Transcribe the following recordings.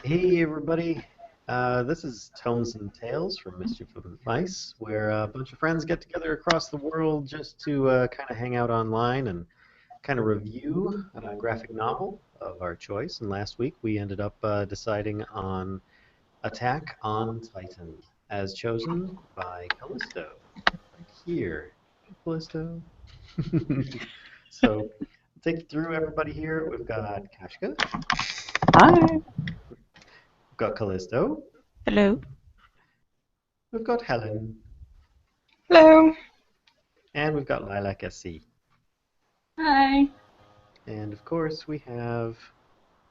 Hey everybody, this is Tones and Tales from Mischief of Mice, where a bunch of friends get together across the world just to kind of hang out online and kind of review a graphic novel of our choice. And last week we ended up deciding on Attack on Titan, as chosen by Callisto, right here. Hey, Callisto. So, take you through everybody here. We've got Kashka, Hi. we've got Callisto, Hello. we've got Helen, Hello. and we've got Lilac SC. Hi. And of course, we have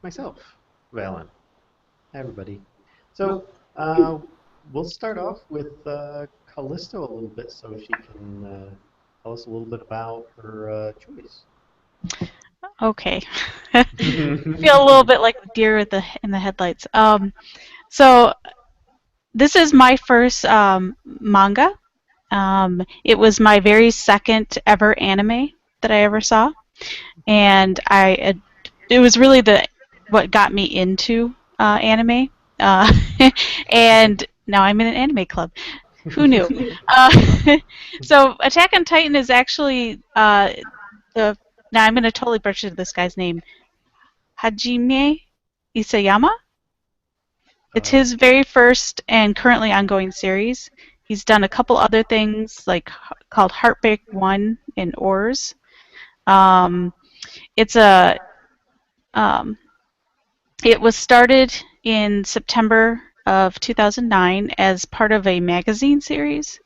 myself, Valen. Hi, everybody. So, uh, we'll start off with Callisto a little bit so she can tell us a little bit about her choice. Okay. Feel a little bit like the deer with the in the headlights. So this is my first manga. It was my very second ever anime that I ever saw, and it was really the what got me into anime. Uh, and now I'm in an anime club. Who knew? So Attack on Titan is actually the now I'm going to totally butcher this guy's name. Hajime Isayama. It's uh, his very first and currently ongoing series. He's done a couple other things like called Heartbreak One and Oars. Um, it's a um, it was started in September of 2009 as part of a magazine series.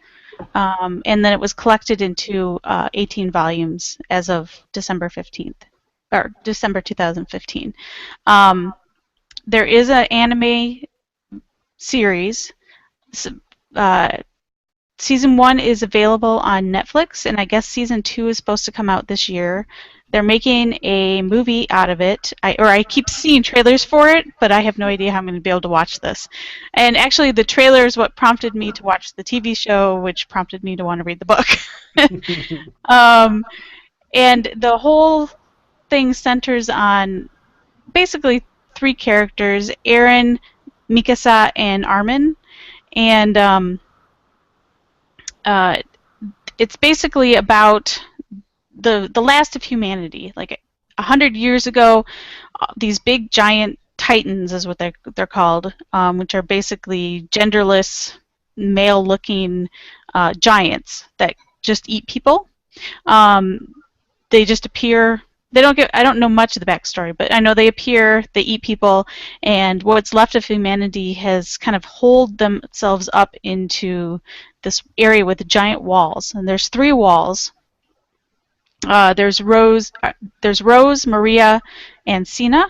And then it was collected into 18 volumes as of December 15th, or December 2015. Um, there is an anime series. Uh, season one is available on Netflix, and I guess season two is supposed to come out this year. They're making a movie out of it, I keep seeing trailers for it, but I have no idea how I'm going to be able to watch this. And actually, the trailer is what prompted me to watch the TV show, which prompted me to want to read the book. um, and the whole thing centers on basically three characters: Aaron, Mikasa, and Armin. And uh, it's basically about the last of humanity. Like 100 years ago, these big giant titans is what they're called, which are basically genderless, male-looking giants that just eat people. Um, they just appear. They don't get. I don't know much of the backstory, but I know they appear. They eat people, and what's left of humanity has kind of holed themselves up into this area with giant walls. And there's three walls. There's Rose. There's Rose, Maria, and Sina,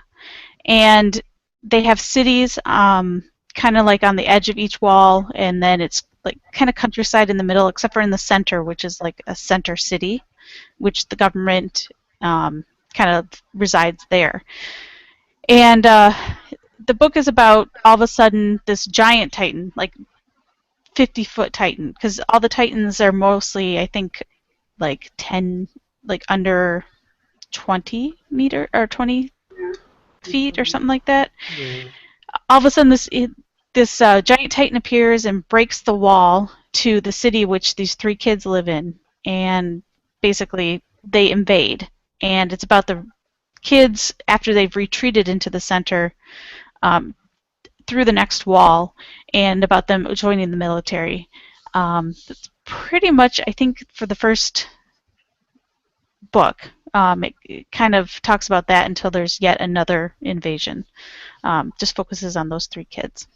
and they have cities, kind of like on the edge of each wall, and then it's like kind of countryside in the middle, except for in the center, which is like a center city, which the government kind of resides there. And the book is about all of a sudden this giant titan, like 50-foot titan, because all the titans are mostly, I think, like 10, like under 20 meter or 20 feet or something like that. Yeah. All of a sudden, this giant titan appears and breaks the wall to the city which these three kids live in, and basically they invade. And it's about the kids after they've retreated into the center, um, through the next wall, and about them joining the military. That's pretty much, I think, for the first book. It kind of talks about that until there's yet another invasion. Just focuses on those three kids.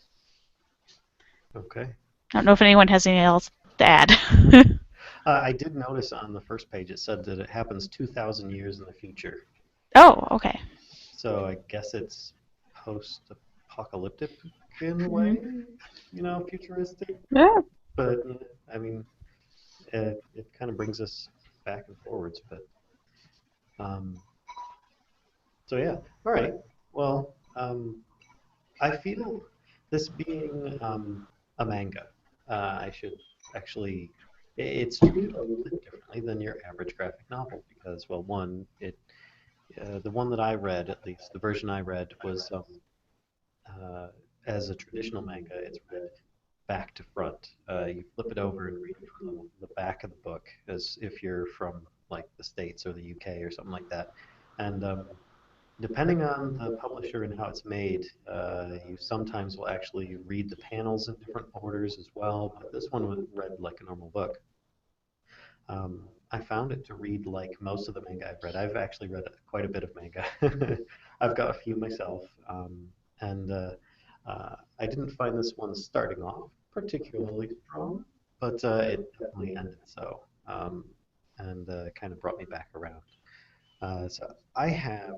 Okay. I don't know if anyone has anything else to add. I did notice on the first page it said that it happens 2,000 years in the future. Oh, okay. So I guess it's post-apocalyptic in a Mhm. way, futuristic. Yeah. But I mean, it kind of brings us back and forwards. But um, so yeah, all right. Well, I feel this being a manga, I should actually. It's treated a little bit differently than your average graphic novel because, well, one, the one that I read, at least the version I read, was uh, as a traditional manga, it's read back to front. You flip it over and read it from the back of the book, as if you're from like the States or the UK or something like that. And depending on the publisher and how it's made, you sometimes will actually read the panels in different orders as well. But this one was read like a normal book. I found it to read like most of the manga I've read. I've actually read quite a bit of manga. I've got a few myself, and I didn't find this one starting off particularly strong, but it definitely ended so, and kind of brought me back around. So I have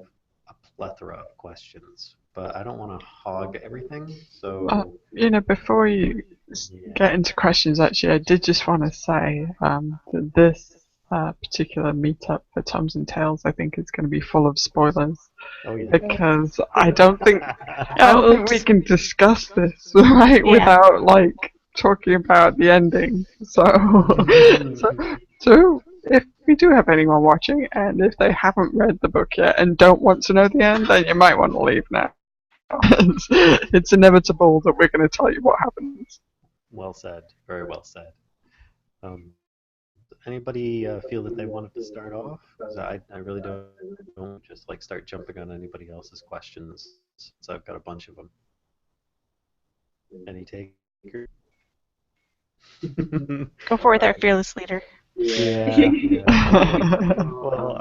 a plethora of questions, but I don't want to hog everything. So Before you yeah. get into questions, actually, I did just want to say that this particular meetup for Toms and Tails, I think, is going to be full of spoilers Oh yeah. because I don't think we Oops. can discuss this right Yeah. without like talking about the ending. So, so, so if we do have anyone watching, and if they haven't read the book yet and don't want to know the end, then you might want to leave now. It's inevitable that we're going to tell you what happens. Well said. Very well said. Um, Anybody feel that they wanted to start off? Because I really don't just like start jumping on anybody else's questions. So I've got a bunch of them. Any takers? Go forth, All our right. fearless leader. Yeah. Okay. Well,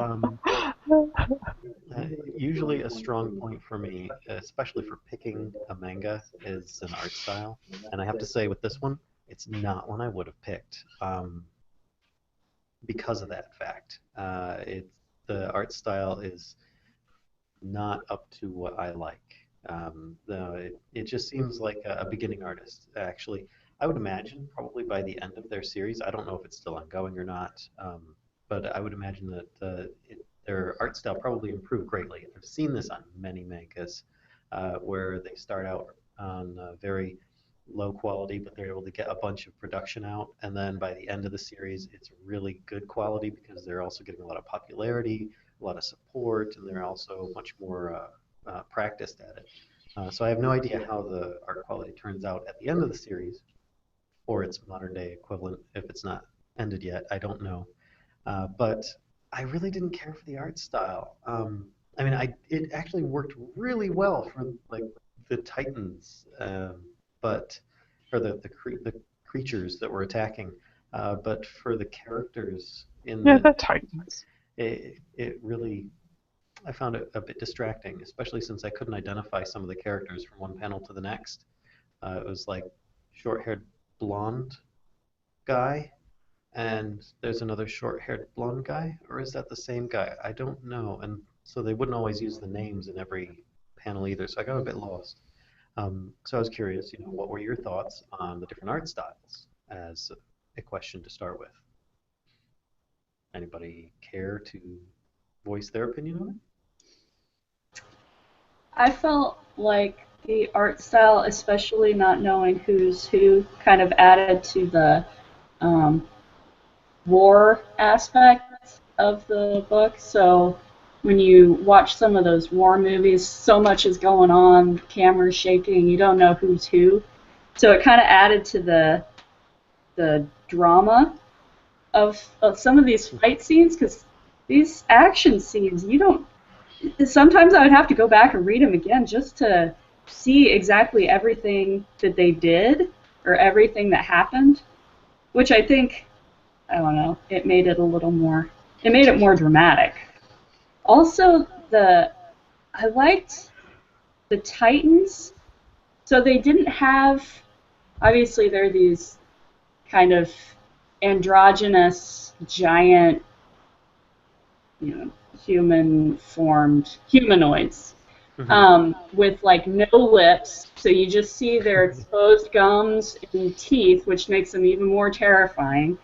usually a strong point for me, especially for picking a manga, is an art style. And I have to say, with this one, it's not one I would have picked. Because of that fact. The art style is not up to what I like. It just seems like a beginning artist. Actually, I would imagine probably by the end of their series, I don't know if it's still ongoing or not, but I would imagine that their art style probably improved greatly. I've seen this on many mangas where they start out on very low quality, but they're able to get a bunch of production out, and then by the end of the series, it's really good quality because they're also getting a lot of popularity, a lot of support, and they're also much more practiced at it. So I have no idea how the art quality turns out at the end of the series, or its modern day equivalent if it's not ended yet. I don't know. But I really didn't care for the art style. I mean, it actually worked really well for like the Titans, but or the creatures that were attacking. But for the characters in Yeah, the they're Titans. it really I found it a bit distracting, especially since I couldn't identify some of the characters from one panel to the next. It was like short-haired blonde guy, and there's another short-haired blonde guy, or is that the same guy? I don't know. And so they wouldn't always use the names in every panel either, so I got a bit lost. So I was curious, what were your thoughts on the different art styles as a question to start with? Anybody care to voice their opinion on it? I felt like the art style, especially not knowing who's who, kind of added to the um, war aspect of the book. So when you watch some of those war movies, so much is going on, camera's shaking, you don't know who's who. So it kind of added to the drama of some of these fight scenes, because these action scenes, you don't. Sometimes I would have to go back and read them again just to see exactly everything that they did or everything that happened, which I think, I don't know, it made it a little more, it made it more dramatic. Also, I liked the Titans, so they didn't have, obviously they're these kind of androgynous giant, you know, human formed humanoids Mm-hmm. with like no lips, so you just see their exposed gums and teeth, which makes them even more terrifying.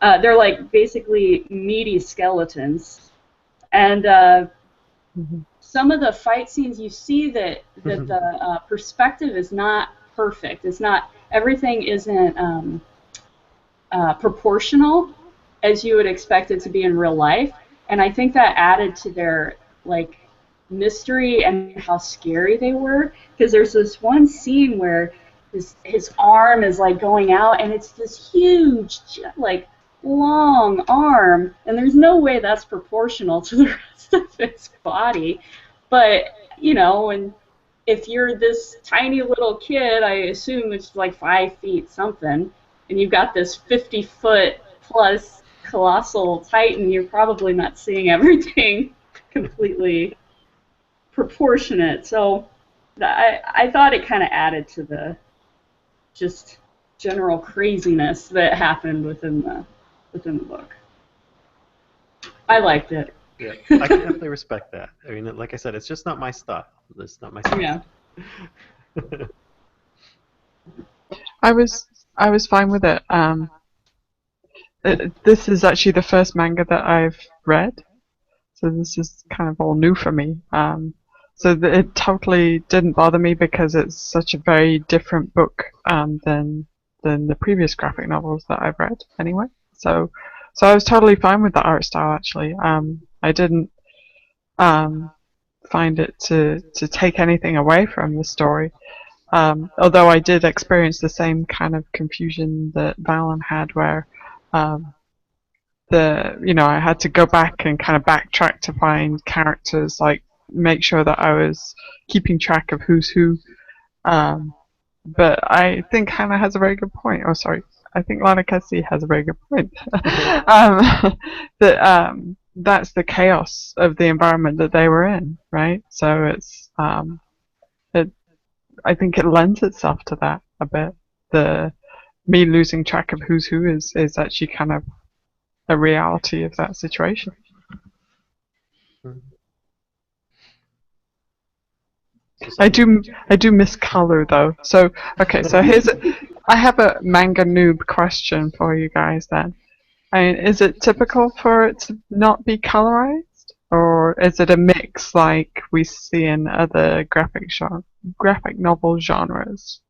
They're like basically meaty skeletons, and Mhm. some of the fight scenes you see that the perspective is not perfect. It's not everything isn't proportional as you would expect it to be in real life, and I think that added to their like mystery and how scary they were. Because there's this one scene where his arm is like going out, and it's this huge, like long arm, and there's no way that's proportional to the rest of his body. But and if you're this tiny little kid, I assume it's like 5 feet something, and you've got this 50-foot plus colossal titan, you're probably not seeing everything completely proportionate. So I thought it kind of added to the just general craziness that happened within the book. I liked it. Yeah, I can definitely respect that. I mean, like I said, it's just not my style. It's not my style. Yeah. I was fine with it. This is actually the first manga that I've read, so this is kind of all new for me. So it totally didn't bother me because it's such a very different book than the previous graphic novels that I've read anyway. So I was totally fine with the art style actually. I didn't find it to take anything away from the story. Although I did experience the same kind of confusion that Valen had, where I had to go back and kind of backtrack to find characters, like make sure that I was keeping track of who's who. But I think Hannah has a very good point. Oh, sorry. I think Lana Cassie has a very good point. That's the chaos of the environment that they were in, right? So it's I think it lends itself to that a bit. Me losing track of who's who is actually kind of a reality of that situation. I do miss color though. So okay, so I have a manga noob question for you guys then. I mean, is it typical for it to not be colorized, or is it a mix like we see in other graphic novel genres?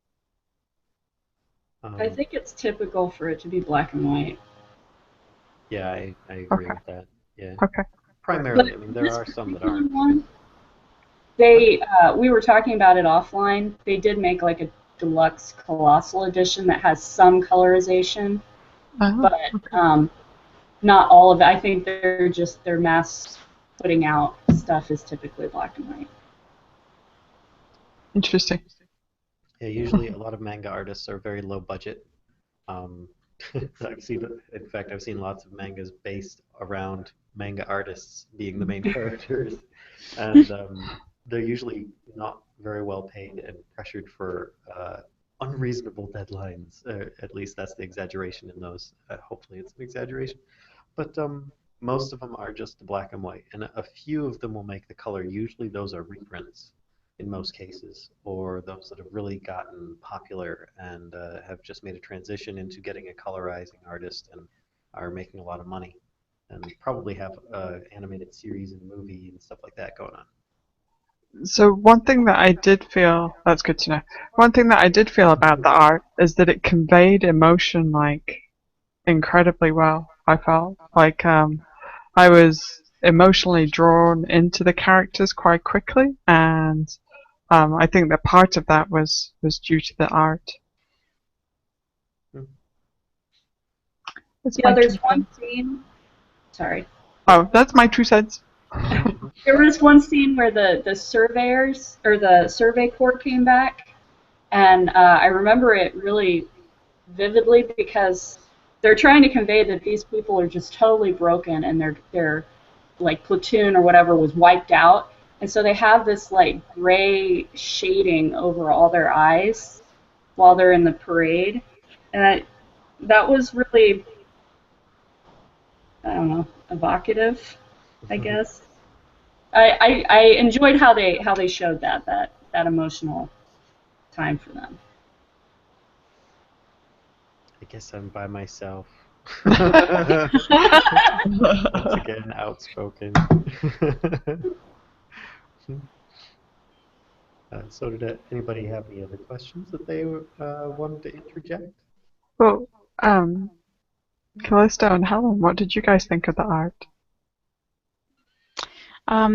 I think it's typical for it to be black and white. Yeah, I agree with that. Yeah. Okay. Primarily, I mean, there are some that aren't. One, we were talking about it offline. They did make like a deluxe colossal edition that has some colorization, but not all of it. I think their mass putting out stuff is typically black and white. Interesting. Yeah, usually a lot of manga artists are very low budget. I've seen lots of mangas based around manga artists being the main characters, and they're usually not very well paid and pressured for unreasonable deadlines. At least that's the exaggeration in those. Hopefully, it's an exaggeration, but most of them are just black and white, and a few of them will make the color. Usually, those are reprints in most cases, or those that have really gotten popular and have just made a transition into getting a colorizing artist and are making a lot of money, and probably have animated series and movie and stuff like that going on. So one thing that I did feel, that's good to know. One thing that I did feel about the art is that it conveyed emotion like incredibly well. I felt like I was emotionally drawn into the characters quite quickly, and I think that part of that was due to the art. Yeah, there's one scene. Sorry. Oh, that's my 2 cents. There was one scene where the surveyors or the survey corps came back, and I remember it really vividly because they're trying to convey that these people are just totally broken and their like platoon or whatever was wiped out, and so they have this like gray shading over all their eyes while they're in the parade, and that was really, I don't know, evocative, I guess. I enjoyed how they showed that emotional time for them. I guess I'm by myself. Once again, outspoken. So did anybody have any other questions that they wanted to interject? Well, Callisto and Helen, what did you guys think of the art?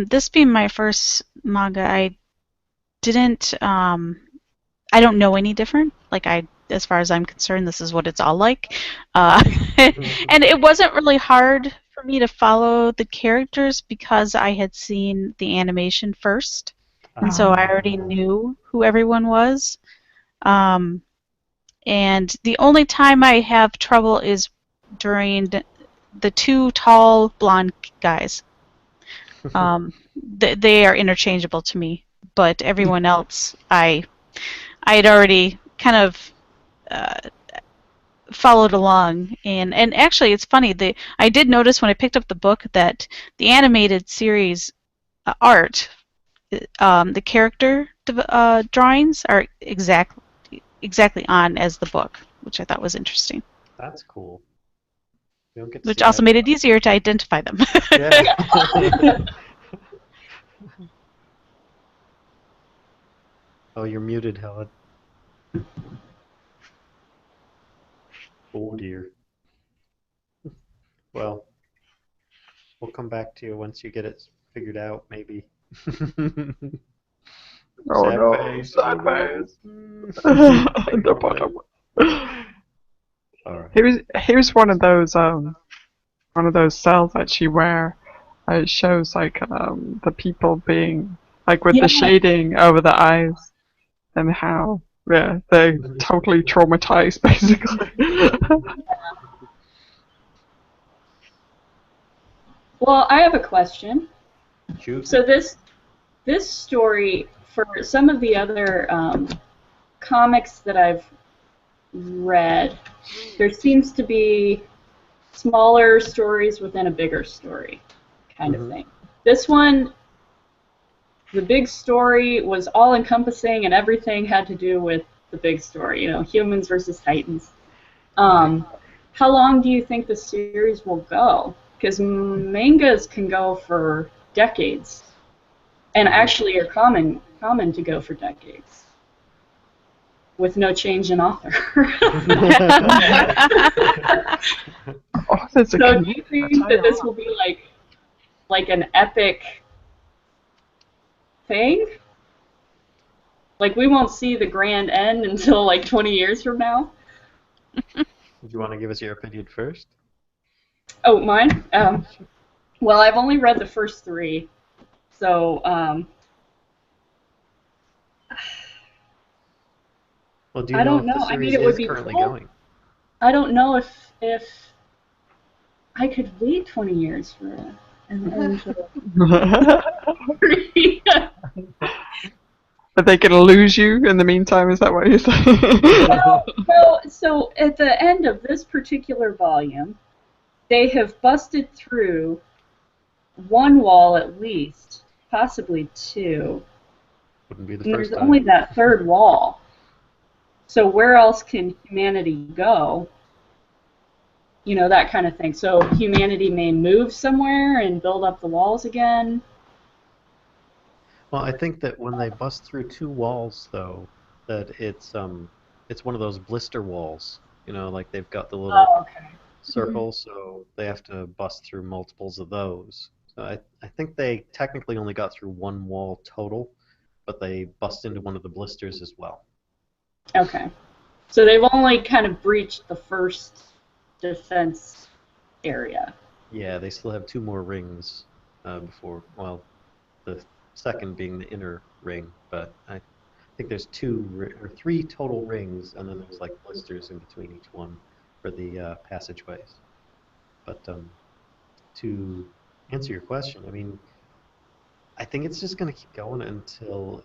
This being my first manga, I didn't. I don't know any different. As far as I'm concerned, this is what it's all like. Uh, and it wasn't really hard for me to follow the characters because I had seen the animation first, and so I already knew who everyone was. Um, and the only time I have trouble is during the two tall blonde guys. They are interchangeable to me, but everyone else, I had already kind of uh, followed along, and actually, it's funny. I did notice when I picked up the book that the animated series art, the character drawings are exactly on as the book, which I thought was interesting. That's cool. You don't get to Which see also that. made it easier to identify them. Yeah. Oh, you're muted, Helen. Oh dear. Well, we'll come back to you once you get it figured out, maybe. Oh Sad no, face. Oh sad no. face. Think The about it. bottom. All right. Here's one of those cells actually where it shows like the people being like with the Yeah. shading over the eyes and how they're totally traumatized basically. Well, I have a question. Shoot. So this story, for some of the other comics that I've read, there seems to be smaller stories within a bigger story, kind of thing. This one, the big story was all encompassing, and everything had to do with the big story. You know, humans versus titans. How long do you think the series will go? Because mangas can go for decades, and actually are common to go for decades with no change in author. Oh, there's a So do connection. you I think tell that you this what. will be like an epic thing? Like we won't see the grand end until like 20 years from now? Do you want to give us your opinion first? Oh, mine? Well, I've only read the first three, so Well, do you I know don't if the know. I mean, series it would is be currently cool. going? I don't know if I could wait 20 years for an three. Are they gonna lose you in the meantime? Is that what you're saying? No, so at the end of this particular volume, they have busted through one wall at least, possibly two, Wouldn't be the and there's first only time. that third wall. So where else can humanity go? You know, that kind of thing. So humanity may move somewhere and build up the walls again. Well, I think that when they bust through two walls, though, that it's one of those blister walls. You know, like they've got the little Oh, okay. circle, so they have to bust through multiples of those. So I think they technically only got through one wall total, but they bust into one of the blisters as well. Okay. So they've only kind of breached the first defense area. Yeah, they still have two more rings before, well, the second being the inner ring, but I think there's or three total rings, and then there's like blisters in between each one for the passageways. But to answer your question, I mean, I think it's just going to keep going until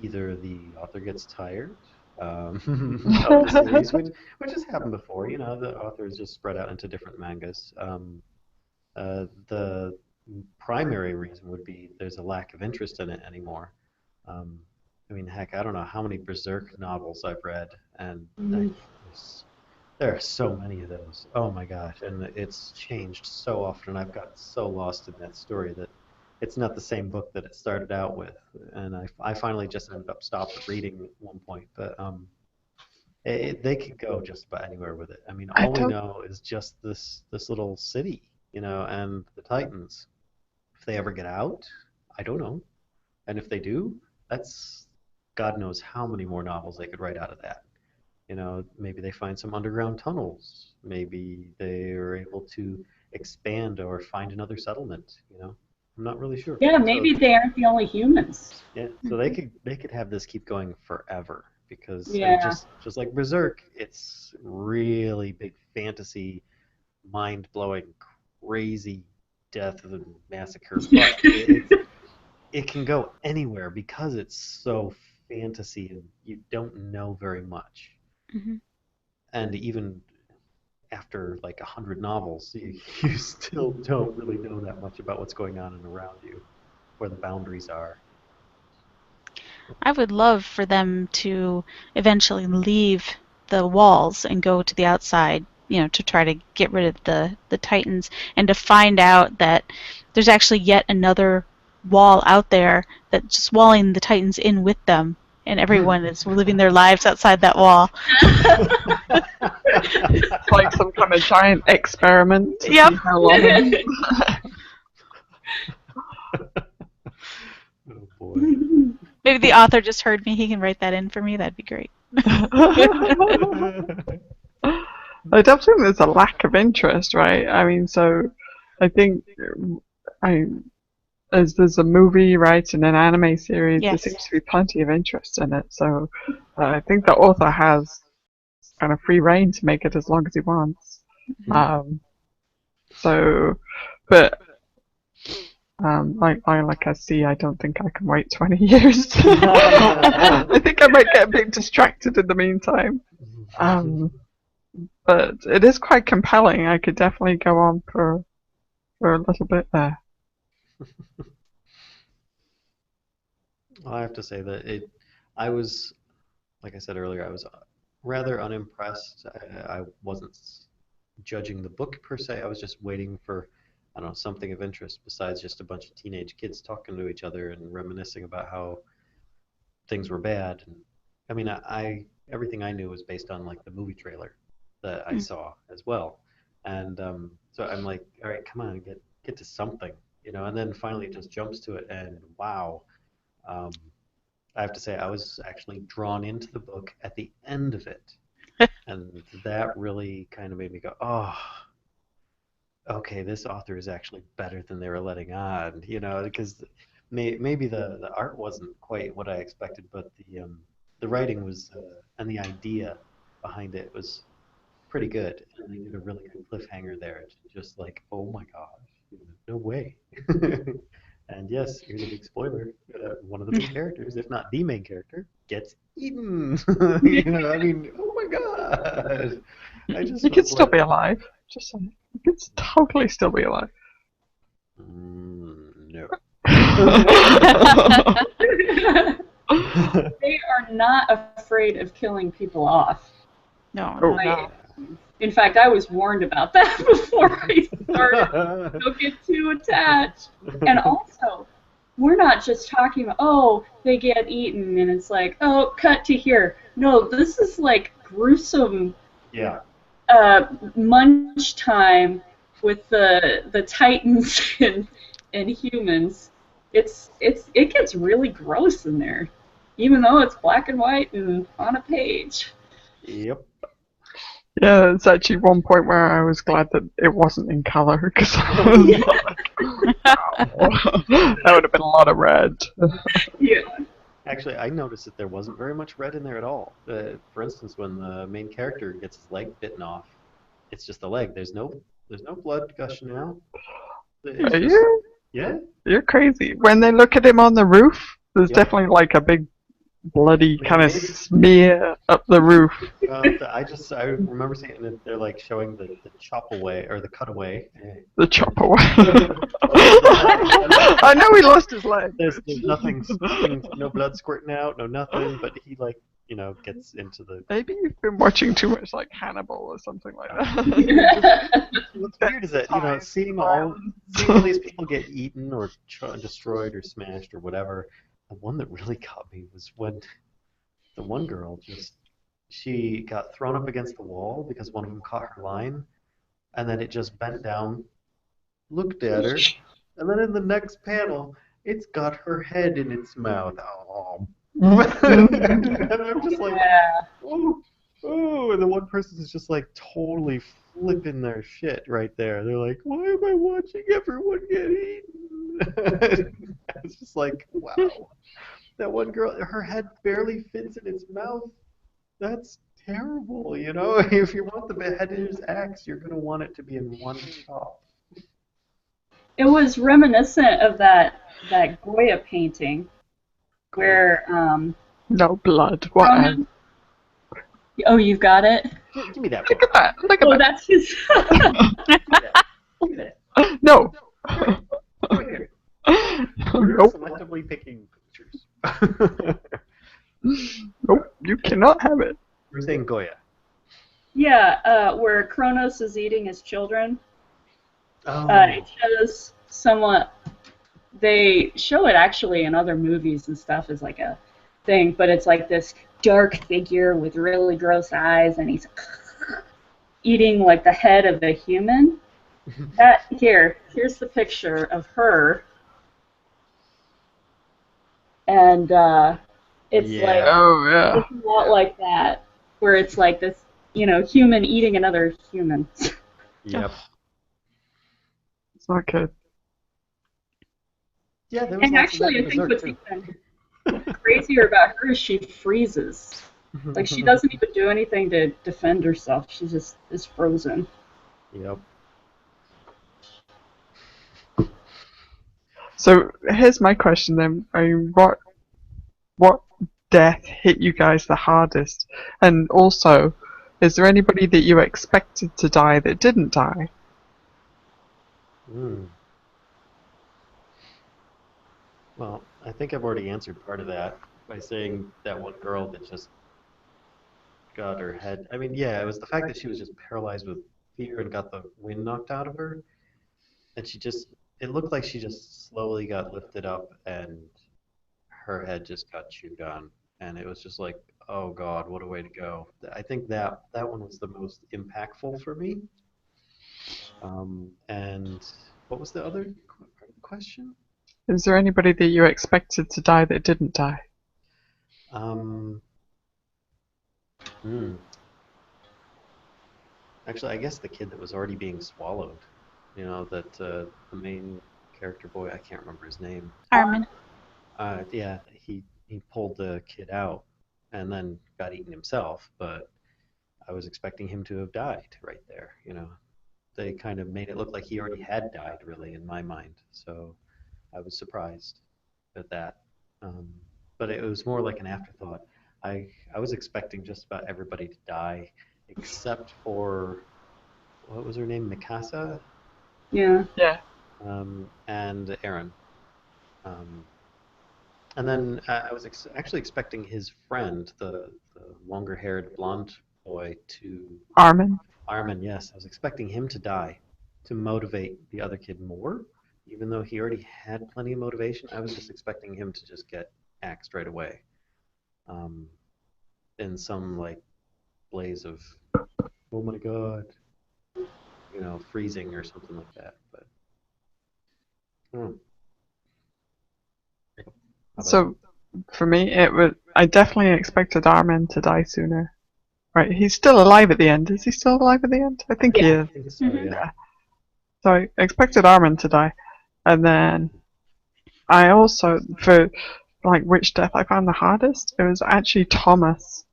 either the author gets tired of the series, which has happened before. You know, the authors just spread out into different mangas. The primary reason would be there's a lack of interest in it anymore. Um, I mean, heck, I don't know how many Berserk novels I've read, and there are so many of those. Oh my gosh, and it's changed so often. I've gotten so lost in that story that it's not the same book that it started out with, and I finally just ended up stopping reading at one point. But they could go just about anywhere with it. I mean, I all we don't. know is just this little city, you know, and the Titans. If they ever get out, I don't know. And if they do, that's God knows how many more novels they could write out of that. Maybe they find some underground tunnels. Maybe they are able to expand or find another settlement. I'm not really sure. Yeah, So maybe they aren't the only humans. yeah, so they could have this keep going forever because I mean Yeah. just like Berserk, it's really big fantasy, mind-blowing, crazy death and massacre, but it can go anywhere because it's so fantasy and you don't know very much. Hmm. And even after like 100 novels, you still don't really know that much about what's going on and around you, where the boundaries are. I would love for them to eventually leave the walls and go to the outside, to try to get rid of the Titans and to find out that there's actually yet another wall out there that's just walling the Titans in with them, and everyone is living their lives outside that wall. It's like some kind of giant experiment to Yep. see how long. Oh boy. Maybe the author just heard me. He can write that in for me. That'd be great. I don't think there's a lack of interest, right? I mean, so I think I as there's a movie, right, and an anime series, there Yes. seems to be plenty of interest in it. So I think the author has kind of free reign to make it as long as he wants. Um, so, but like I see, I don't think I can wait 20 years. I think I might get a bit distracted in the meantime. But it is quite compelling. I could definitely go on for a little bit there. Well, I have to say that I was, like I said earlier, I was rather unimpressed. I wasn't judging the book per se. I was just waiting for, I don't know, something of interest besides just a bunch of teenage kids talking to each other and reminiscing about how things were bad. And I mean, everything I knew was based on like the movie trailer that I saw as well. And so I'm like, all right, come on, get to something. And then finally it just jumps to it, and wow. Um, I have to say, I was actually drawn into the book at the end of it. And that really kind of made me go, oh, okay, this author is actually better than they were letting on, because maybe the art wasn't quite what I expected, but the writing was, and the idea behind it was pretty good. And they did a really good cliffhanger there. It's just like, oh my gosh, no way. And yes, here's a big spoiler. One of the main characters, if not the main character, gets eaten. I mean, oh my god. I just He could was still like, be alive. Just saying. He could totally still be alive. No. They are not afraid of killing people off. No, Oh. not at all. In fact, I was warned about that before I started. Don't get too attached. And also, we're not just talking about, oh, they get eaten and it's like, oh, cut to here. No, this is like gruesome Yeah. munch time with the Titans and humans. It gets really gross in there, even though it's black and white and on a page. Yep. Yeah, it's actually one point where I was glad that it wasn't in color because I was like, that would have been a lot of red. Yeah. Actually, I noticed that there wasn't very much red in there at all. For instance, when the main character gets his leg bitten off, it's just the leg. There's no blood gushing out. It's Are just, you? yeah. You're crazy. When they look at him on the roof, there's Yep. definitely like a big bloody kind of Maybe. smear up the roof. I remember seeing it. They're like showing the chop away or the cutaway. The chop away. I know he lost his leg. There's nothing, no blood squirting out, no nothing. But he gets into the. Maybe you've been watching too much like Hannibal or something like that. What's weird is that seeing all these people get eaten or destroyed or smashed or whatever. The one that really got me was when the one girl she got thrown up against the wall because one of them caught her line, and then it just bent down, looked at her, and then in the next panel, it's got her head in its mouth. Oh. And I'm just like, Yeah. oh, oh, and the one person is just like totally flipping their shit right there. They're like, why am I watching everyone get eaten? It's just like, wow. That one girl, her head barely fits in its mouth. That's terrible, you know? If you want the beheader's axe, you're going to want it to be in one chop. It was reminiscent of that Goya painting where No blood. What? Cronin. Oh, you've got it. Give me that Look book. at that. Look at Oh, that. that's his. Give me that. No. Come here. You're Nope. selectively picking pictures. Nope. You cannot have it. We're saying Goya. Yeah, where Kronos is eating his children. Oh. It shows somewhat. They show it actually in other movies and stuff as like a thing, but it's like this dark figure with really gross eyes, and he's eating like the head of a human. Here's the picture of her, and it's Yeah. like Oh yeah. it's a lot like that, where it's like this, human eating another human. Yep. It's not good. Yeah, there was And lots of that actually, in I think Berserk, what's too. even crazier about her is she freezes. Like, she doesn't even do anything to defend herself. She just is frozen. Yep. So here's my question then. I mean, what death hit you guys the hardest? And also, is there anybody that you expected to die that didn't die? Mm. Well, I think I've already answered part of that by saying that one girl that just got her head. I mean, yeah, it was the fact that she was just paralyzed with fear and got the wind knocked out of her. And it looked like she just slowly got lifted up and her head just got chewed on. And it was just like, oh God, what a way to go. I think that one was the most impactful for me. And what was the other question? Is there anybody that you expected to die that didn't die? Hmm. Actually, I guess the kid that was already being swallowed, that the main character boy, I can't remember his name. Armin. Yeah, he pulled the kid out and then got eaten himself, but I was expecting him to have died right there, They kind of made it look like he already had died, really, in my mind. So I was surprised at that. Um, but it was more like an afterthought. I was expecting just about everybody to die, except for what was her name, Mikasa, Yeah. Yeah. and Aaron. Um, and then I was actually expecting his friend, the longer-haired blonde boy, Armin. Armin. Yes, I was expecting him to die to motivate the other kid more, even though he already had plenty of motivation. I was just expecting him to just get axed right away, in some like blaze of, oh my God, freezing or something like that. But hmm. How about So you? for me, I definitely expected Armin to die sooner. Right, he's still alive at the end. Is he still alive at the end? I think he Yeah. is. I think so, Mhm. yeah. So I expected Armin to die, and then I also, for like which death I found the hardest, it was actually Thomas,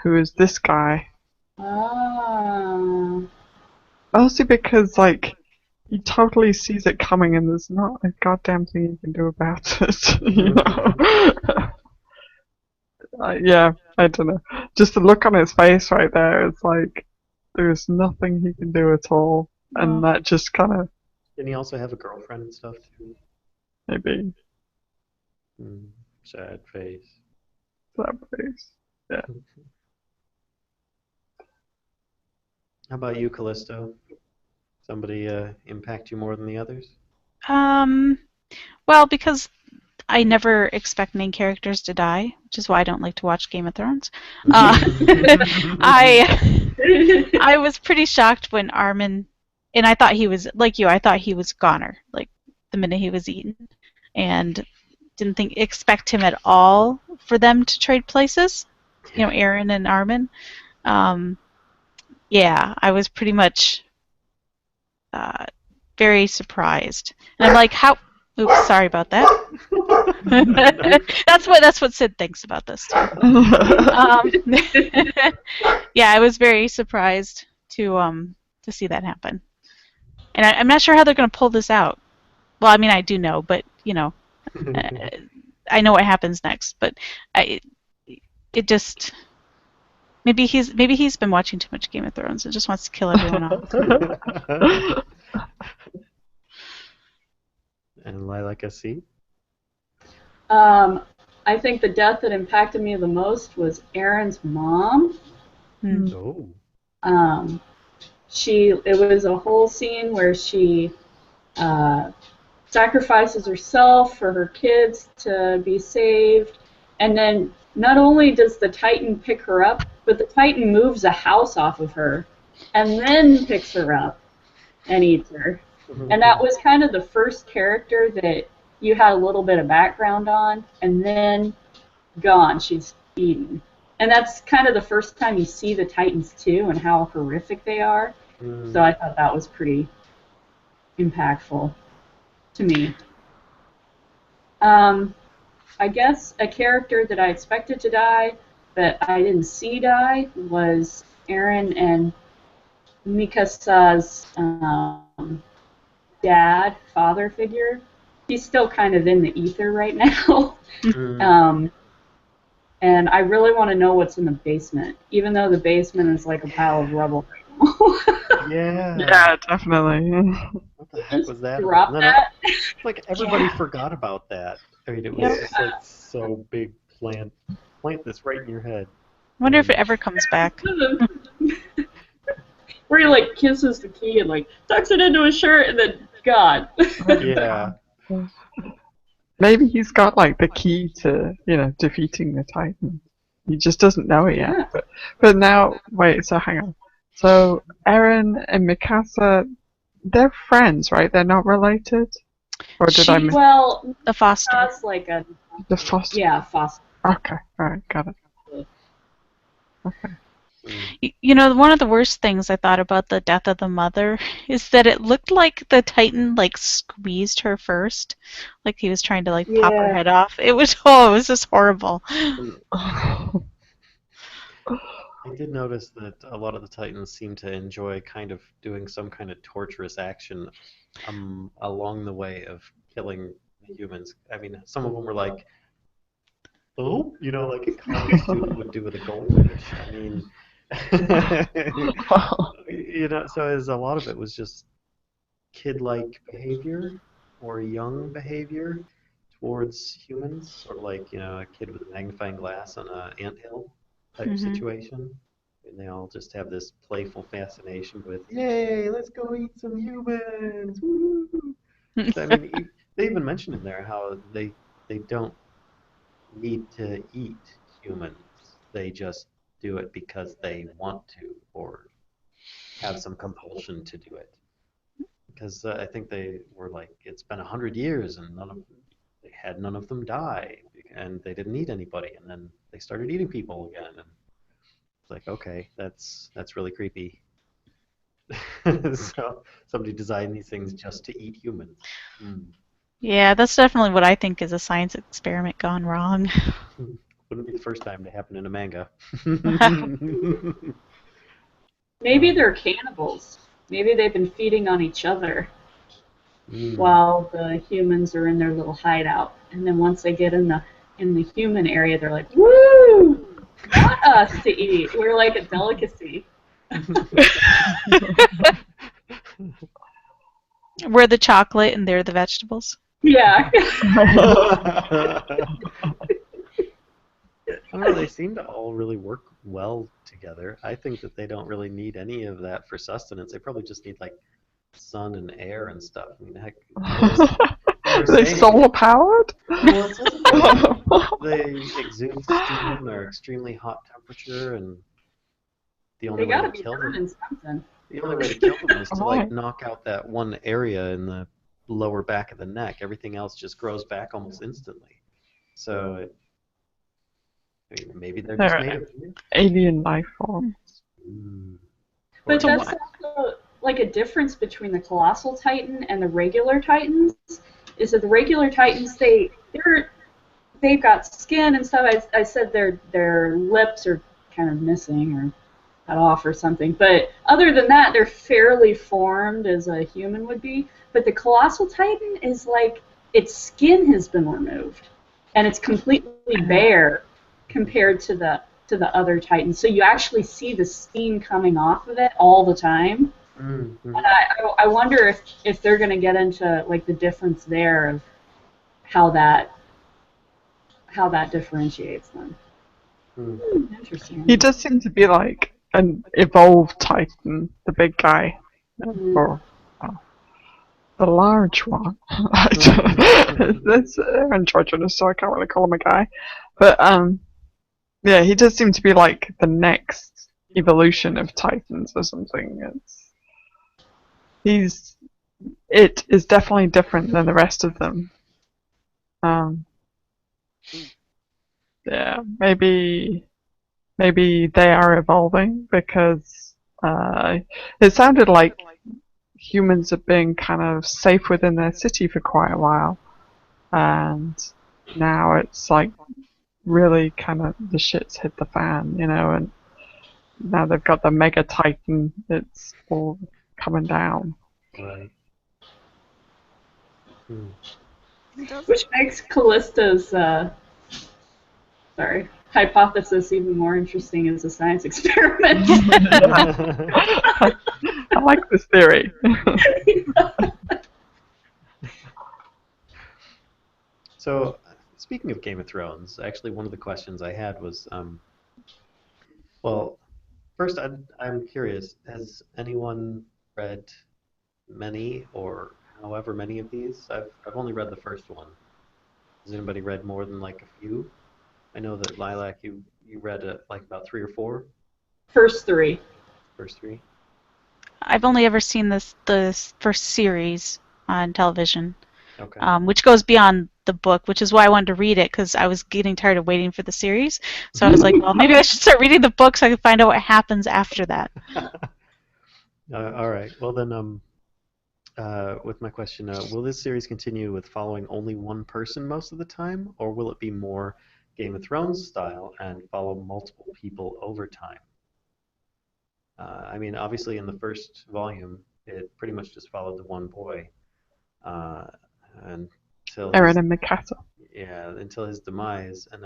who is this guy. Ah. Mostly because like he totally sees it coming, and there's not a goddamn thing he can do about it. You know? Yeah, I don't know. Just the look on his face right there, it's like there's nothing he can do at all, and that just kind of Didn't he also have a girlfriend and stuff too? maybe Sad face. that face. Yeah. How about you, Callisto? Somebody impact you more than the others? Well, because I never expect main characters to die, which is why I don't like to watch Game of Thrones. I was pretty shocked when Armin, and I thought he was like you. I thought he was a goner, like the minute he was eaten. and didn't expect him at all for them to trade places. You know, Aaron and Armin. Yeah, I was pretty much very surprised, and I'm like, how? Oops, sorry about that. that's what Sid thinks about this too. Yeah, I was very surprised to see that happen, and I'm not sure how they're going to pull this out. Well, I mean, I do know, but you know, I know what happens next. But it just maybe he's been watching too much Game of Thrones and just wants to kill everyone off. And Lilac SC? I think the death that impacted me the most was Aaron's mom. Oh. It was a whole scene where she sacrifices herself for her kids to be saved, and then not only does the Titan pick her up, but the Titan moves a house off of her and then picks her up and eats her. And that was kind of the first character that you had a little bit of background on, and then gone, she's eaten. And that's kind of the first time you see the Titans too and how horrific they are. So I thought that was pretty impactful to me. I guess a character that I expected to die but I didn't see die was Aaron and Mikasa's father figure. He's still kind of in the ether right now. And I really want to know what's in the basement, even though the basement is like a pile of rubble. Yeah. Yeah, definitely. What the heck was that? Drop that. Like everybody forgot about that. I mean, it was just like so big. Plant this right in your head. I wonder if it ever comes back. Where he like kisses the key and like tucks it into his shirt and then God. Yeah. Maybe he's got like the key to, defeating the Titan. He just doesn't know it yet. Yeah. But now, wait, so hang on. So Eren and Mikasa, they're friends, right? They're not related? Or did I miss? Well, The foster. that's like a The foster? yeah, foster. Okay, alright, got it. Okay. You know, one of the worst things I thought about the death of the mother is that it looked like the Titan like squeezed her first, like he was trying to like pop her head off. It was just horrible. I did notice that a lot of the Titans seem to enjoy kind of doing some kind of torturous action along the way of killing humans. I mean, some of them were like, oh, like a college student would do with a goldfish. I mean, so as a lot of it was just kid-like behavior or young behavior towards humans, sort of like, a kid with a magnifying glass on an anthill type situation. And they all just have this playful fascination with, yay, let's go eat some humans. Woo! So, I mean, they even mentioned in there how they don't need to eat humans. They just do it because they want to or have some compulsion to do it. Because I think they were like, it's been 100 years and they had none of them die, and they didn't eat anybody, and then they started eating people again. And it's like, okay, that's really creepy. So somebody designed these things just to eat humans. Yeah, that's definitely what I think is a science experiment gone wrong. Wouldn't be the first time to happen in a manga. Maybe they're cannibals. Maybe they've been feeding on each other while the humans are in their little hideout. And then once they get in the human area, they're like, woo! Want us to eat. We're like a delicacy. We're the chocolate and they're the vegetables. Yeah. I don't know, they seem to all really work well together. I think that they don't really need any of that for sustenance. They probably just need like sun and air and stuff. I mean, heck, Are they solar powered? Well, it says that they exude steam, they're extremely hot temperature, and the only They way gotta to be kill burning them, something. the only way to kill them is to like knock out that one area in the lower back of the neck. Everything else just grows back almost instantly. So I mean, maybe they're just made They're of. alien life forms. Mm. But To that's what? also like a difference between the colossal titan and the regular titans. Is that the regular titans they've got skin and stuff. I said their lips are kind of missing or cut off or something. But other than that, they're fairly formed as a human would be. But the colossal titan is like its skin has been removed and it's completely bare compared to the other titans. So you actually see the steam coming off of it all the time. Mm-hmm. And I wonder if they're going to get into like the difference there of how that differentiates them. Interesting. He does seem to be like an evolved Titan, the big guy, or the large one. That's androgynous, so I can't really call him a guy. But yeah, he does seem to be like the next evolution of Titans or something. It is definitely different than the rest of them. Yeah, maybe they are evolving because it sounded like humans have been kind of safe within their city for quite a while, and now it's like really kind of the shit's hit the fan, and now they've got the Mega Titan. It's all coming down. Right. Hmm. Which makes Callisto's hypothesis even more interesting as a science experiment. I like this theory. So, speaking of Game of Thrones, actually, one of the questions I had was, well, first, I'm curious, has anyone read many or however many of these? I've only read the first one. Has anybody read more than like a few? I know that Lilac, you read like about 3 or 4, First three. first 3. I've only ever seen this first series on television, Okay. which goes beyond the book, which is why I wanted to read it because I was getting tired of waiting for the series. So I was like, well, maybe I should start reading the book so I can find out what happens after that. All right. Well then, with my question, will this series continue with following only one person most of the time, or will it be more Game of Thrones style and follow multiple people over time? I mean, obviously, in the first volume, it pretty much just followed the one boy uh, until Eren his and Mikasa. until his demise. And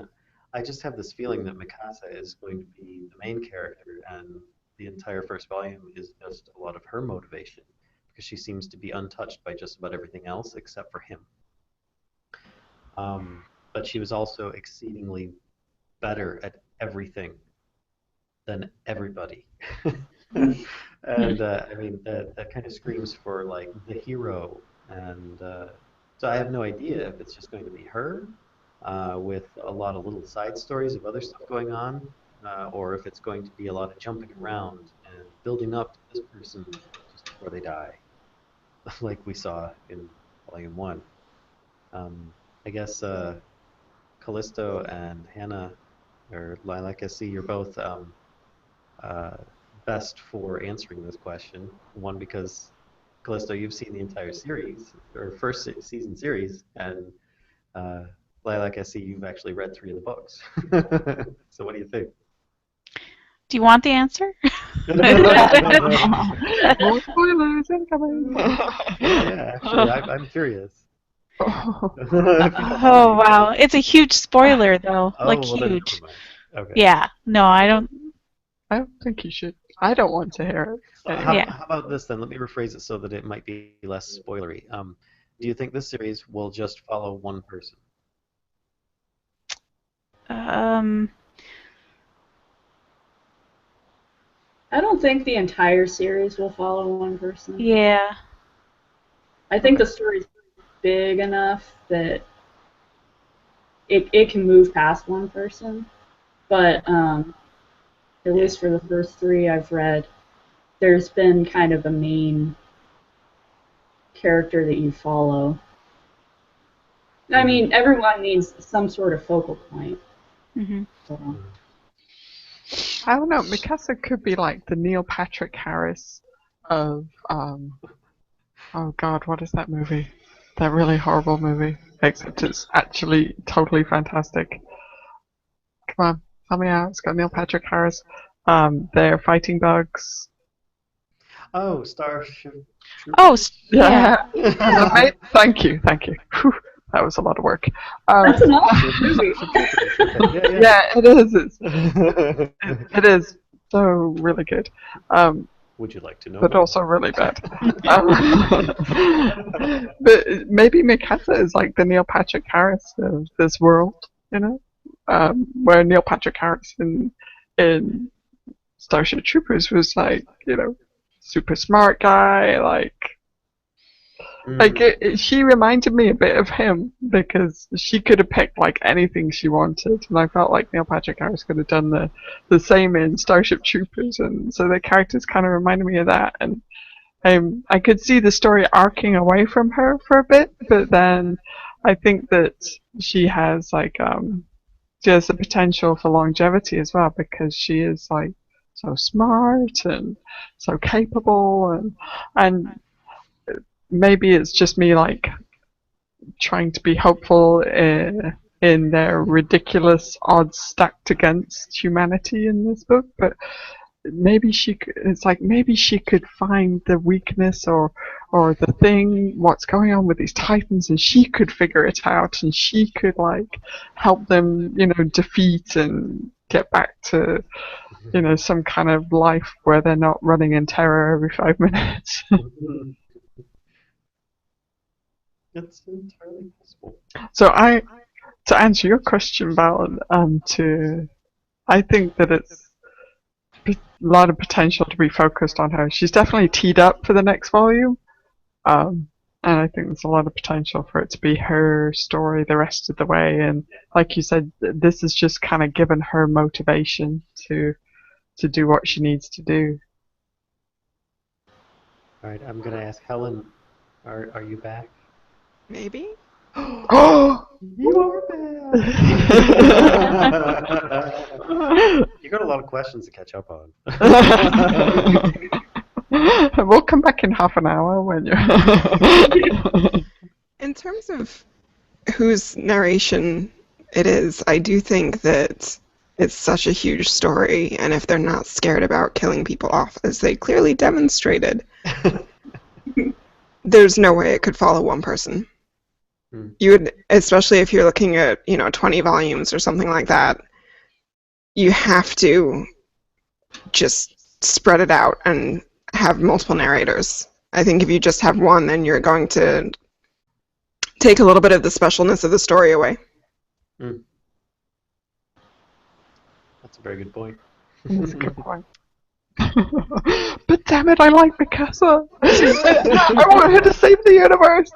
I just have this feeling that Mikasa is going to be the main character, and the entire first volume is just a lot of her motivation because she seems to be untouched by just about everything else except for him. But she was also exceedingly better at everything than everybody. And I mean that kind of screams for like the hero, and so I have no idea if it's just going to be her with a lot of little side stories of other stuff going on, or if it's going to be a lot of jumping around and building up to this person just before they die, like we saw in Volume 1. Um, I guess Callisto and Hannah, or Lilac, I see you're both uh, best for answering this question. One, because Callisto, you've seen the entire series, or first season series, and uh, Lilac, I see you've actually read 3 of the books. So what do you think? Do you want the answer? More spoilers incoming. Yeah, actually, I'm curious. Oh wow, it's a huge spoiler though, Oh, like well then huge. never mind. Okay. Yeah, no, I don't. I don't think you should. I don't want to hear it. How, Yeah. how about this then? Let me rephrase it so that it might be less spoilery. Do you think this series will just follow one person? Um, I don't think the entire series will follow one person. yeah. I think Okay. the story's big enough that it can move past one person. But at least for the first 3 I've read, there's been kind of a main character that you follow. I mean, everyone needs some sort of focal point. Hmm. So. I don't know. Mikasa could be like the Neil Patrick Harris of oh God, what is that movie? That really horrible movie. Except it's actually totally fantastic. Come on, tell me out. It's got Neil Patrick Harris. They're fighting bugs. Oh, Starship Oh, Troopers? yeah. Thank you. Whew, that was a lot of work. That's an awesome movie. Starship Troopers. Okay, yeah. Yeah, it is. It is so really good. Would you like to know But more? also really bad. But maybe Mikasa is like the Neil Patrick Harris of this world, you know? Where Neil Patrick Harris in Starship Troopers was like, you know, super smart guy, she reminded me a bit of him because she could have picked like anything she wanted, and I felt like Neil Patrick Harris could have done the same in Starship Troopers, and so the characters kind of reminded me of that, and I could see the story arcing away from her for a bit, but then I think that she has she has the potential for longevity as well because she is like so smart and so capable and maybe it's just me like trying to be hopeful in their ridiculous odds stacked against humanity in this book, but maybe maybe she could find the weakness or the thing what's going on with these titans and she could figure it out and she could like help them, you know, defeat and get back to, you know, some kind of life where they're not running in terror every 5 minutes. It's entirely possible. So to answer your question, Val, I think that it's a lot of potential to be focused on her. She's definitely teed up for the next volume, and I think there's a lot of potential for it to be her story the rest of the way. And like you said, this has just kind of given her motivation to do what she needs to do. All right, I'm gonna ask Helen. Are you back? Maybe? Oh, You are back. You got a lot of questions to catch up on. We'll come back in half an hour when you're. In terms of whose narration it is, I do think that it's such a huge story, and if they're not scared about killing people off, as they clearly demonstrated, there's no way it could follow one person. You would, especially if you're looking at, 20 volumes or something like that, you have to just spread it out and have multiple narrators. I think if you just have one, then you're going to take a little bit of the specialness of the story away. That's a very good point. That's a good point. But damn it, I like Mikasa. I want her to save the universe.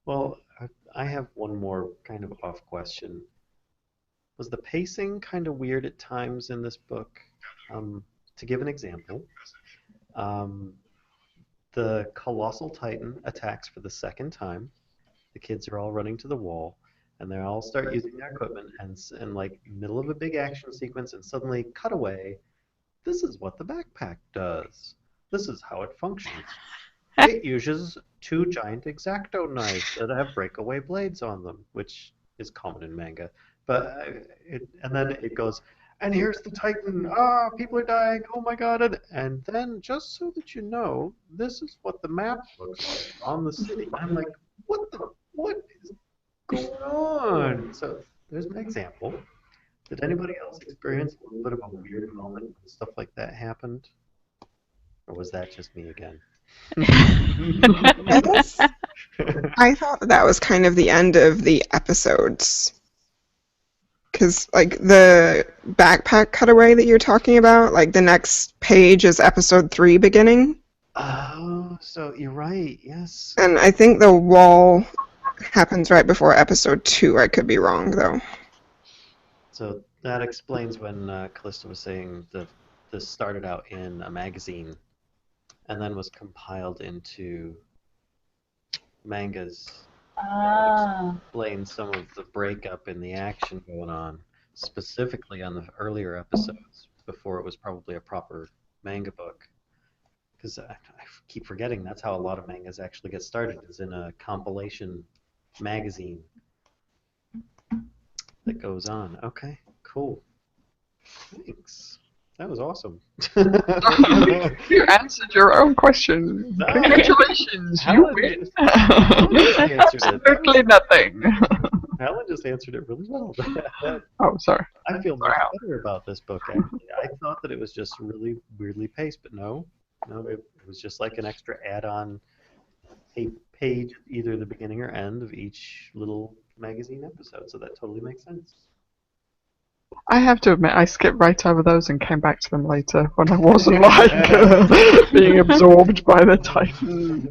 Well, I have one more kind of off question. Was the pacing kind of weird at times in this book? To give an example, the colossal titan attacks for the second time. The kids are all running to the wall, and they all start using their equipment, and like middle of a big action sequence, and suddenly cut away. This is what the backpack does. This is how it functions. It uses 2 giant X-Acto knives that have breakaway blades on them, which is common in manga. But and then it goes, and here's the Titan. Ah, people are dying. Oh my God! And then, just so that you know, this is what the map looks like on the city. I'm like, what is going on? So there's my example. Did anybody else experience a little bit of a weird moment when stuff like that happened, or was that just me again? I thought that was kind of the end of the episodes. Because, like, the backpack cutaway that you're talking about, like, the next page is episode 3 beginning. Oh, so you're right, yes. And I think the wall happens right before episode 2. I could be wrong, though. So that explains when Callista was saying this started out in a magazine. and then was compiled into mangas Ah. explain some of the breakup in the action going on, specifically on the earlier episodes before it was probably a proper manga book. Because I keep forgetting that's how a lot of mangas actually get started, is in a compilation magazine that goes on. Okay, cool. Thanks. That was awesome. You answered your own question. No. Congratulations, you Helen win. just answered it. Absolutely nothing. Helen just answered it really well. Oh, sorry. I feel Sorry, much Helen. better about this book, actually. I thought that it was just really weirdly paced, but no, it was just like an extra add-on page at either the beginning or end of each little magazine episode, so that totally makes sense. I have to admit, I skipped right over those and came back to them later when I wasn't being absorbed by the Titan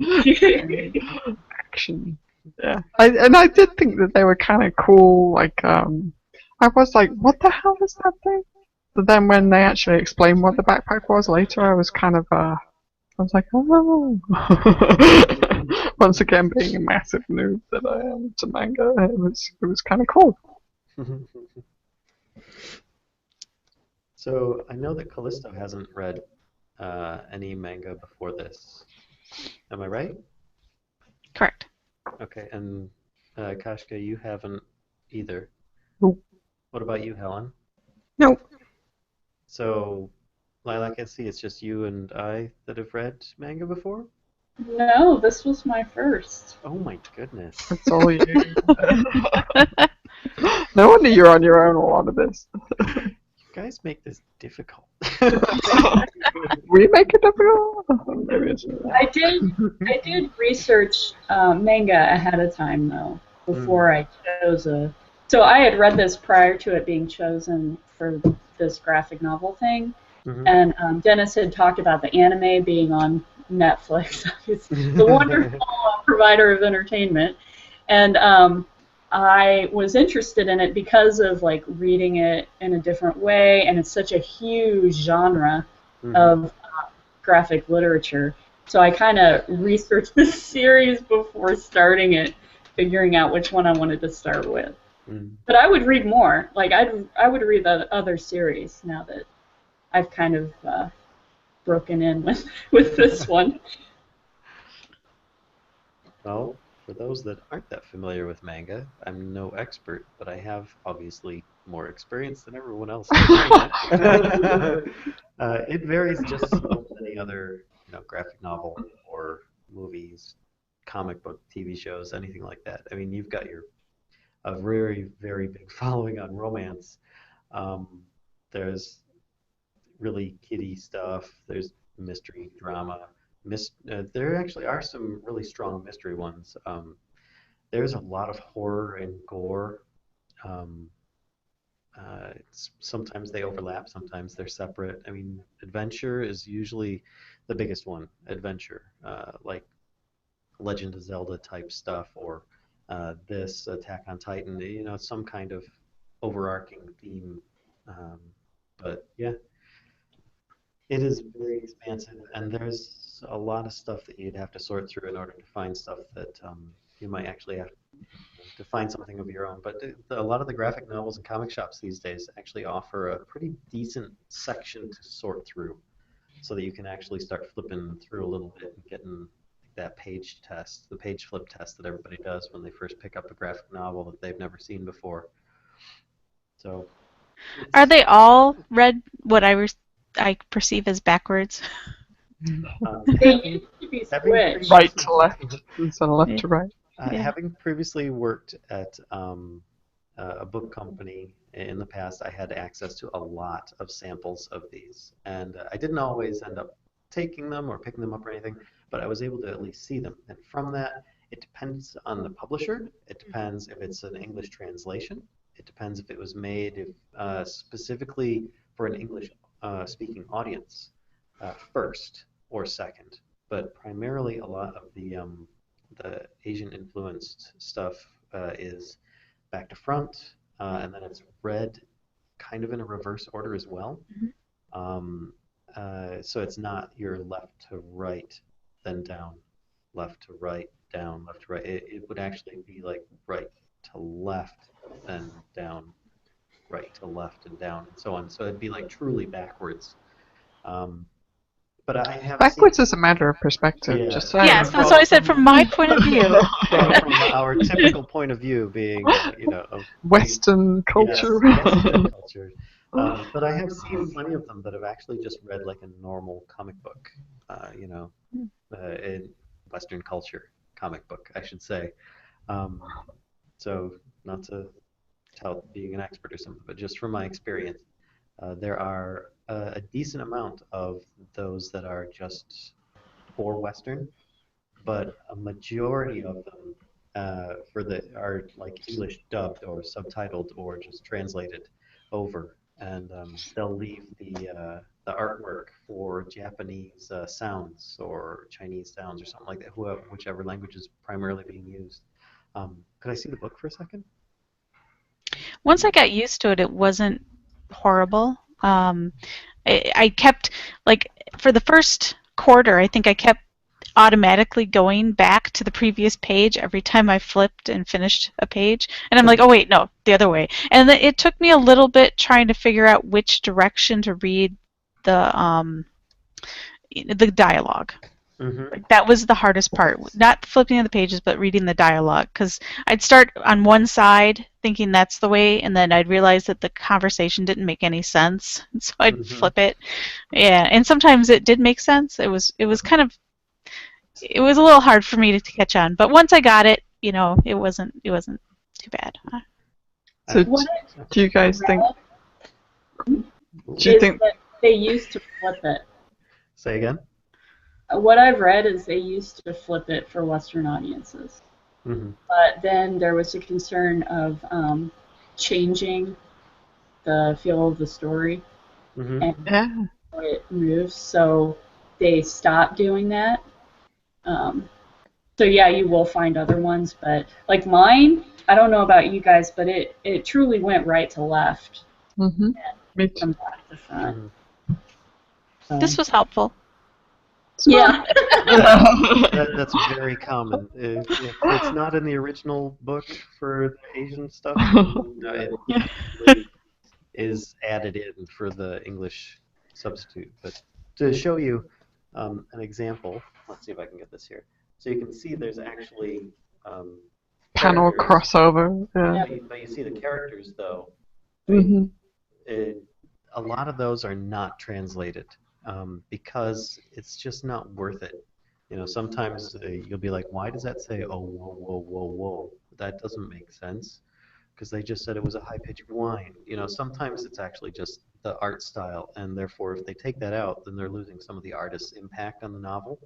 action. Yeah, I did think that they were kind of cool. Like, I was like, what the hell is that thing? But then when they actually explained what the backpack was later, I was kind of I was like, oh. Once again, being a massive noob that I am to manga, it was kind of cool. So I know that Callisto hasn't read any manga before this. Am I right? Correct. Okay, and Kashka, you haven't either. Nope. What about you, Helen? Nope. So, Lilac, I see it's just you and I that have read manga before? No, this was my first. Oh my goodness. It's all you. No wonder you're on your own a lot of this. You guys make this difficult. We make it difficult? Maybe it's I did research manga ahead of time though before I chose a. So I had read this prior to it being chosen for this graphic novel thing, and Dennis had talked about the anime being on Netflix. It's the wonderful provider of entertainment, and I was interested in it because of like reading it in a different way, and it's such a huge genre of graphic literature. So I kind of researched this series before starting it, figuring out which one I wanted to start with. But I would read more. Like I would read the other series now that I've kind of broken in with this one. Well, for those that aren't that familiar with manga, I'm no expert, but I have obviously more experience than everyone else. It varies just as much as any other, graphic novel or movies, comic book, TV shows, anything like that. I mean, you've got a very, very big following on romance. There's really kiddie stuff. There's mystery, drama. There actually are some really strong mystery ones. There's a lot of horror and gore. Um, Sometimes they overlap, sometimes they're separate. I mean, adventure is usually the biggest one. Adventure, like Legend of Zelda type stuff, or this Attack on Titan. Some kind of overarching theme. Um, but yeah, it is very expansive, and there's a lot of stuff that you'd have to sort through in order to find stuff that you might actually have to find something of your own. But a lot of the graphic novels and comic shops these days actually offer a pretty decent section to sort through, so that you can actually start flipping through a little bit and getting that page test, the page flip test that everybody does when they first pick up a graphic novel that they've never seen before. So, Are they all read what I perceive as backwards? They used to be switched. right to left instead of left to right. Having previously worked at a book company in the past, I had access to a lot of samples of these, and I didn't always end up taking them or picking them up or anything, but I was able to at least see them. And from that, it depends on the publisher. It depends if it's an English translation. It depends if it was made specifically for an English speaking audience first or second. But primarily, a lot of the Asian influenced stuff is back to front, and then it's read kind of in a reverse order as well. so it's not your left to right, then down, left to right, down, left to right. It would actually be like right to left, then down, right to left, and down, and so on. So it'd be like truly backwards. Um, but I have seen, Backwards is a matter of perspective, yeah, just saying. Yes, that's what I said from my point of view. from our typical point of view, being of Western culture. Yes, Western culture. But I have seen plenty of them that have actually just read like a normal comic book, in Western culture comic book, I should say. Um, so not to tout being an expert or something, but just from my experience, there are a decent amount of those that are just for Western, but a majority of them are like English dubbed or subtitled or just translated over, and they'll leave the artwork for Japanese sounds or Chinese sounds or something like that, whichever language is primarily being used. Could I see the book for a second? Once I got used to it, it wasn't horrible. I kept, like, for the first quarter, I think I kept automatically going back to the previous page every time I flipped and finished a page. And I'm like, oh, wait, no, the other way. And it took me a little bit trying to figure out which direction to read the dialogue. Mm-hmm. Like, that was the hardest part. Not flipping the pages, but reading the dialogue. Because I'd start on one side thinking that's the way, and then I'd realize that the conversation didn't make any sense. So I'd flip it. Yeah, and sometimes it did make sense. It was kind of, it was a little hard for me to catch on. But once I got it, it wasn't too bad. So do you guys think? Do you think that they used to flip it? Say again? What I've read is they used to flip it for Western audiences. Mm-hmm. But then there was a concern of changing the feel of the story and how it moves, so they stopped doing that. So yeah, you will find other ones, but like mine, I don't know about you guys, but it truly went right to left and from back to front. Mm-hmm. So. This was helpful. Yeah. That's very common. If it's not in the original book for the Asian stuff, it is added in for the English substitute. But to show you an example, let's see if I can get this here. So you can see there's actually panel characters. crossover? Yeah. But you see the characters, though. Mm-hmm. A lot of those are not translated. Because it's just not worth it. Sometimes you'll be like, why does that say, oh, whoa, whoa, whoa, whoa? That doesn't make sense, because they just said it was a high-pitched whine. Sometimes it's actually just the art style, and therefore if they take that out, then they're losing some of the artist's impact on the novel,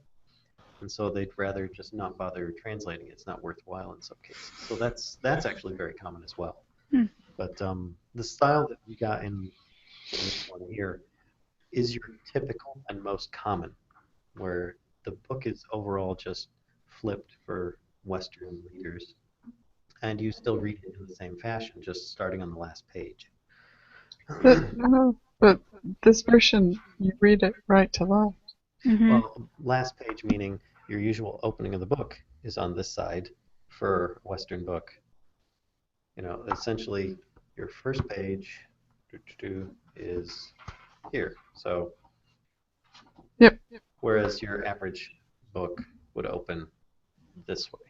and so they'd rather just not bother translating it. It's not worthwhile in some cases. So that's actually very common as well. But the style that we got in this one here is your typical and most common, where the book is overall just flipped for Western readers, and you still read it in the same fashion, just starting on the last page. But this version, you read it right to left. Mm-hmm. Well, last page meaning your usual opening of the book is on this side for a Western book. Essentially, your first page is here. So, yep. Whereas your average book would open this way.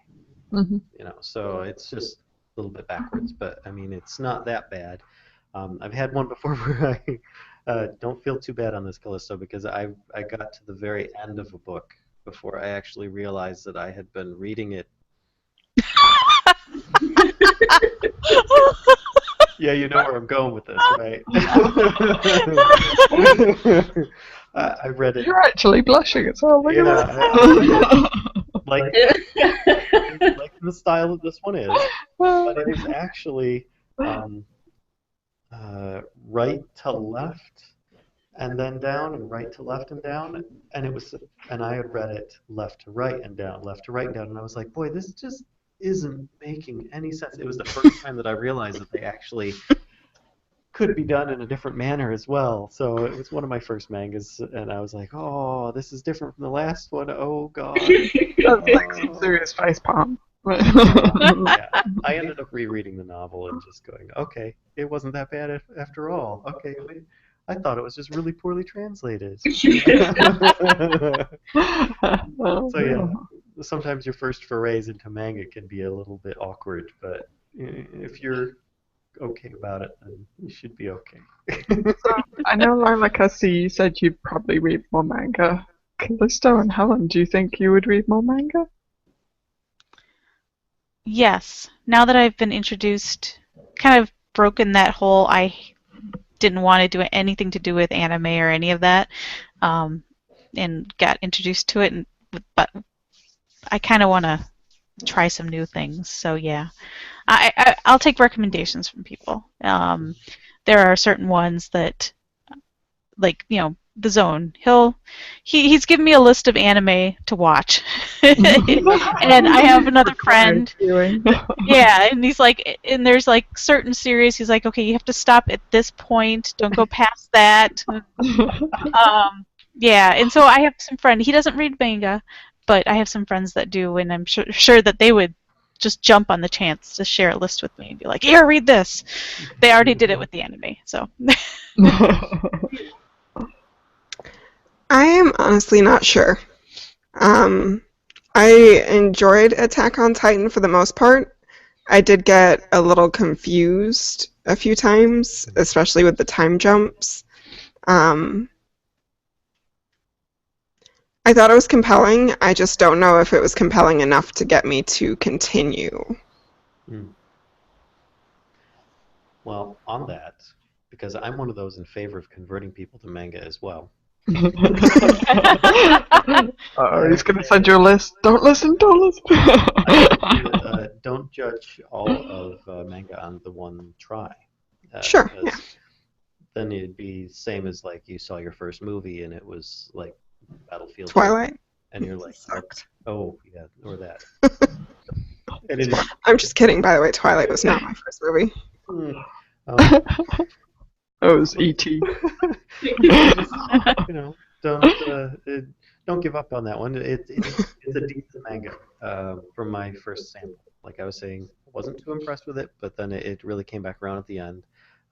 Mm-hmm. So it's just a little bit backwards, but I mean, it's not that bad. I've had one before where I don't feel too bad on this, Callisto, because I got to the very end of a book before I actually realized that I had been reading it. Yeah, you know where I'm going with this, right? I read it. You're actually blushing as well. Look at that. Like the style that this one is, but it is actually right to left, and then down, and right to left and down, and I had read it left to right and down, left to right and down, and I was like, boy, this just isn't making any sense. It was the first time that I realized that they actually could be done in a different manner as well. So it was one of my first mangas, and I was like, oh, this is different from the last one. Oh God. That's like some Oh. serious facepalm. Yeah. I ended up rereading the novel and just going, okay, it wasn't that bad after all. Okay, wait, I thought it was just really poorly translated. Oh, So yeah, sometimes your first forays into manga can be a little bit awkward, but if you're okay about it, then you should be okay. I know, Lila Cassie, you said you'd probably read more manga. Callisto and Helen, do you think you would read more manga? Yes. Now that I've been introduced, kind of broken that whole I didn't want to do anything to do with anime or any of that, and got introduced to it. But I kind of want to try some new things. So yeah, I'll take recommendations from people. There are certain ones that, like, the Zone. He's given me a list of anime to watch, and I have another friend. Yeah, and he's like, and there's like certain series. He's like, okay, you have to stop at this point. Don't go past that. Yeah, and so I have some friend. He doesn't read manga, but I have some friends that do, and I'm sure that they would just jump on the chance to share a list with me and be like, here, read this. They already did it with the anime, so. I am honestly not sure. I enjoyed Attack on Titan for the most part. I did get a little confused a few times, especially with the time jumps. I thought it was compelling. I just don't know if it was compelling enough to get me to continue. Well, on that, because I'm one of those in favor of converting people to manga as well. He's going to send you a list. Don't listen. Don't judge all of manga on the one try. Sure. Yeah. Then it'd be the same as like you saw your first movie and it was like Battlefield. Twilight. And you're like, oh yeah, or that. I'm just kidding, by the way. Twilight was not my first movie. It was E.T. Don't give up on that one. It's a decent manga from my first sample. Like I was saying, I wasn't too impressed with it, but then it really came back around at the end.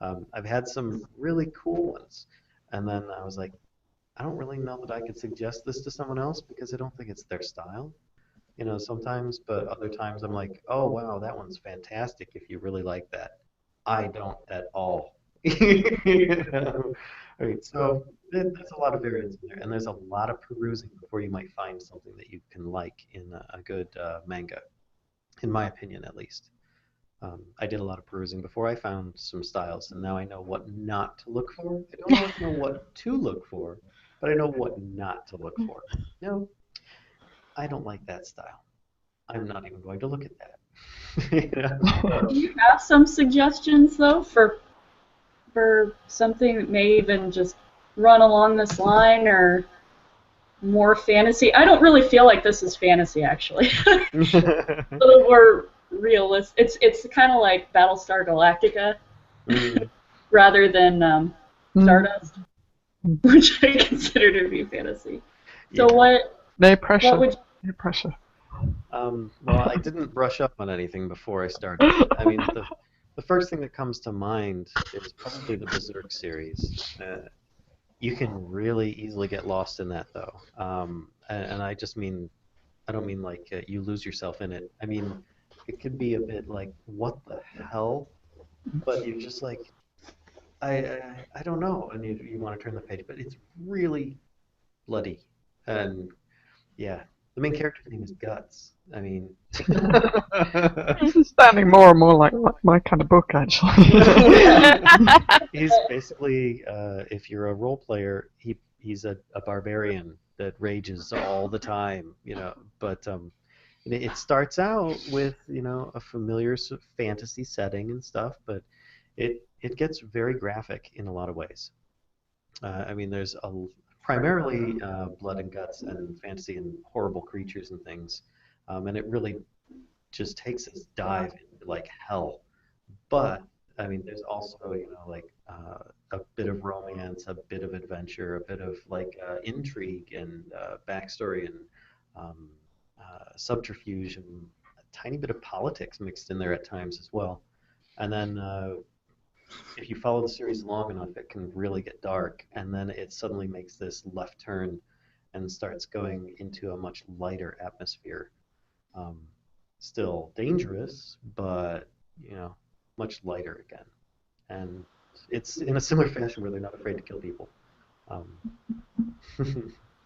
I've had some really cool ones, and then I was like, I don't really know that I could suggest this to someone else because I don't think it's their style. Sometimes, but other times I'm like, oh wow, that one's fantastic if you really like that. I don't at all. Right, so there's a lot of variance in there, and there's a lot of perusing before you might find something that you can like in a good manga, in my opinion at least. I did a lot of perusing before I found some styles, and now I know what not to look for. I don't always know what to look for, but I know what not to look for. No, I don't like that style. I'm not even going to look at that. Do you have some suggestions though for something that may even just run along this line or more fantasy? I don't really feel like this is fantasy actually. A little more realistic. It's kind of like Battlestar Galactica rather than Stardust, which I consider to be fantasy. So No pressure. What would you... No pressure. Well, I didn't brush up on anything before I started. I mean, the first thing that comes to mind is probably the Berserk series. You can really easily get lost in that, though. And I just mean, I don't mean like you lose yourself in it. I mean, it could be a bit like, what the hell? But you're just like, I don't know. And you want to turn the page, but it's really bloody. And yeah, the main character's name is Guts. I mean, This is sounding more and more like my kind of book, actually. he's basically, if you're a role player, he's a barbarian that rages all the time, But it starts out with a familiar fantasy setting and stuff, but it gets very graphic in a lot of ways. I mean, there's primarily blood and guts and fantasy and horrible creatures and things, and it really just takes its dive into like hell. But I mean, there's also, like a bit of romance, a bit of adventure, a bit of like intrigue and backstory and um, subterfuge and a tiny bit of politics mixed in there at times as well. And then if you follow the series long enough, it can really get dark, and then it suddenly makes this left turn and starts going into a much lighter atmosphere. Um, Still dangerous, but much lighter again. And it's in a similar fashion where they're not afraid to kill people. Um,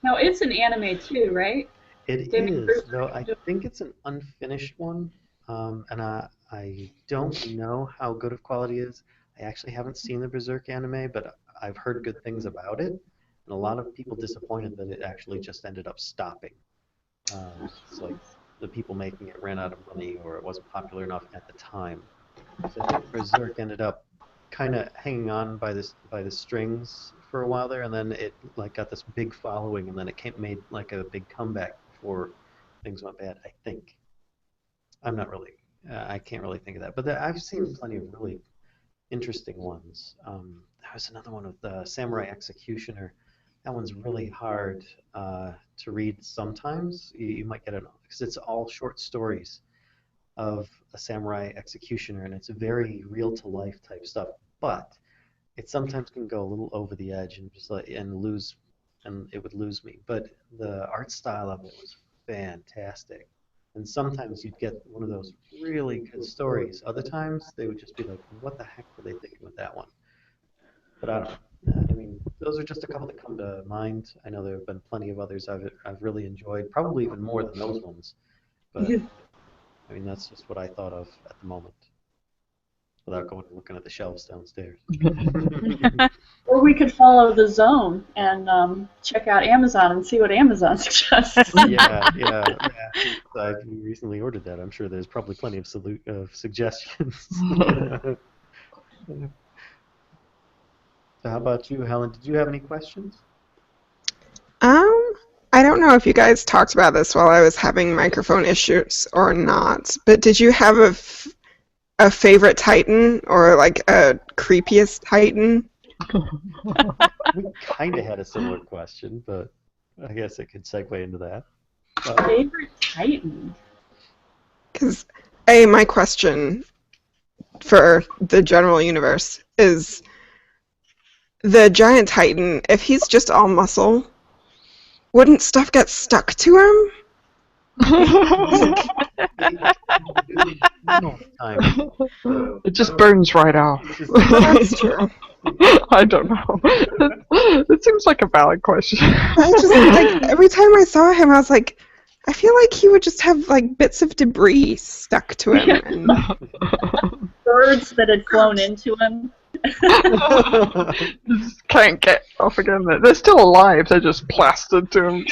No, it's an anime too, right? it David is, Bruce. though I think it's an unfinished one, and I don't know how good of quality it is. I actually haven't seen the Berserk anime, but I've heard good things about it, and a lot of people disappointed that it actually just ended up stopping. It's like the people making it ran out of money, or it wasn't popular enough at the time. So I think Berserk ended up kind of hanging on by the strings for a while there, and then it like got this big following, and then it made like a big comeback before things went bad. I think I'm not really, I can't really think of that, but I've seen plenty of really interesting ones. There was another one with the Samurai Executioner. That one's really hard to read sometimes. You might get it because it's all short stories of a samurai executioner, and it's very real to life type stuff. But it sometimes can go a little over the edge and just like and it would lose me. But the art style of it was fantastic. And sometimes you'd get one of those really good stories. Other times they would just be like, "What the heck were they thinking with that one?" But I don't know. I mean, those are just a couple that come to mind. I know there have been plenty of others I've really enjoyed, probably even more than those ones. But I mean, that's just what I thought of at the moment, without going and looking at the shelves downstairs. Or we could follow the zone and check out Amazon and see what Amazon suggests. Yeah. I recently ordered that. I'm sure there's probably plenty of suggestions. So how about you, Helen? Did you have any questions? I don't know if you guys talked about this while I was having microphone issues or not, but did you have a favorite Titan or like a creepiest Titan? We kind of had a similar question, but I guess it could segue into that. Favorite Titan? Because my question for the general universe is the giant Titan, if he's just all muscle, wouldn't stuff get stuck to him? It just burns right off. That's true. I don't know. It seems like a valid question. I just like every time I saw him, I was like, I feel like he would just have like bits of debris stuck to him. And... Birds that had flown into him. Just can't get off again. They're still alive. They're just plastered to him.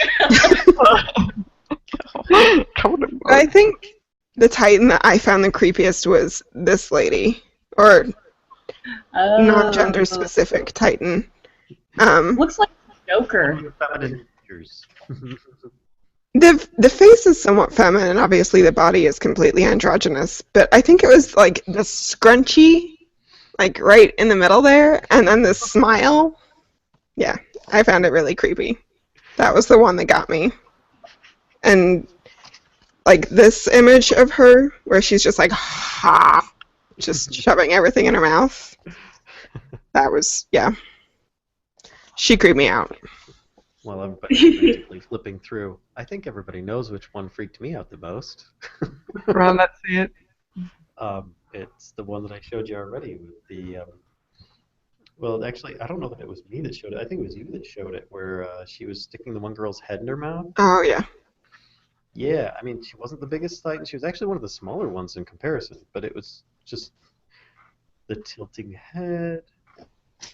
I think the Titan that I found the creepiest was this lady, or non-gender specific Titan. Looks like Joker. Feminine features. The face is somewhat feminine. Obviously, the body is completely androgynous. But I think it was like the scrunchy, like right in the middle there, and then the smile. Yeah, I found it really creepy. That was the one that got me. And like this image of her, where she's just like, ha, just shoving everything in her mouth. That was, yeah. She creeped me out. Well, everybody's frantically flipping through. I think everybody knows which one freaked me out the most. Well, let's see it. It's the one that I showed you already with the. Well, actually, I don't know that it was me that showed it. I think it was you that showed it, where she was sticking the one girl's head in her mouth. Oh, yeah. Yeah, I mean, she wasn't the biggest Titan. She was actually one of the smaller ones in comparison, but it was just the tilting head.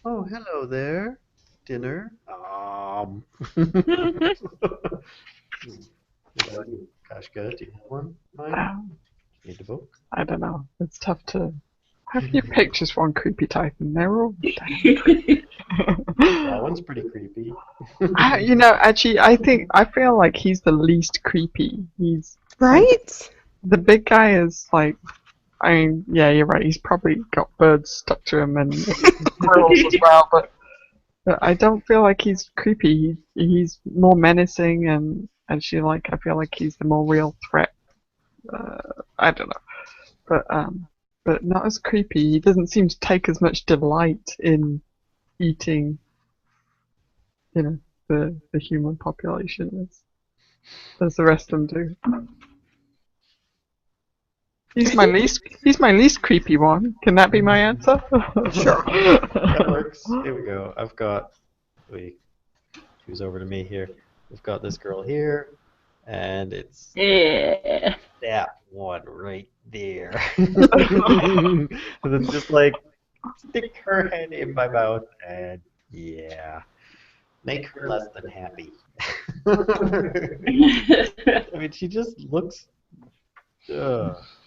Oh, hello there. Dinner. Kashka, do you have one? Need to vote? I don't know. It's tough to. How can you pick just one creepy Titan? They're all. That one's pretty creepy. Actually, I feel like he's the least creepy. He's right. The big guy is like. I mean, yeah, you're right. He's probably got birds stuck to him and squirrels as well, but I don't feel like he's creepy. He's more menacing, and actually, like, I feel like he's the more real threat. I don't know, but not as creepy. He doesn't seem to take as much delight in eating, you know, the human population as the rest of them do. He's my least creepy one. Can that be my answer? Sure. That works. Here we go. I've got. Wait, choose over to me here. We've got this girl here, and it's Yeah. that one right there. And then just like stick her head in my mouth, and yeah, make her less than happy. I mean, she just looks.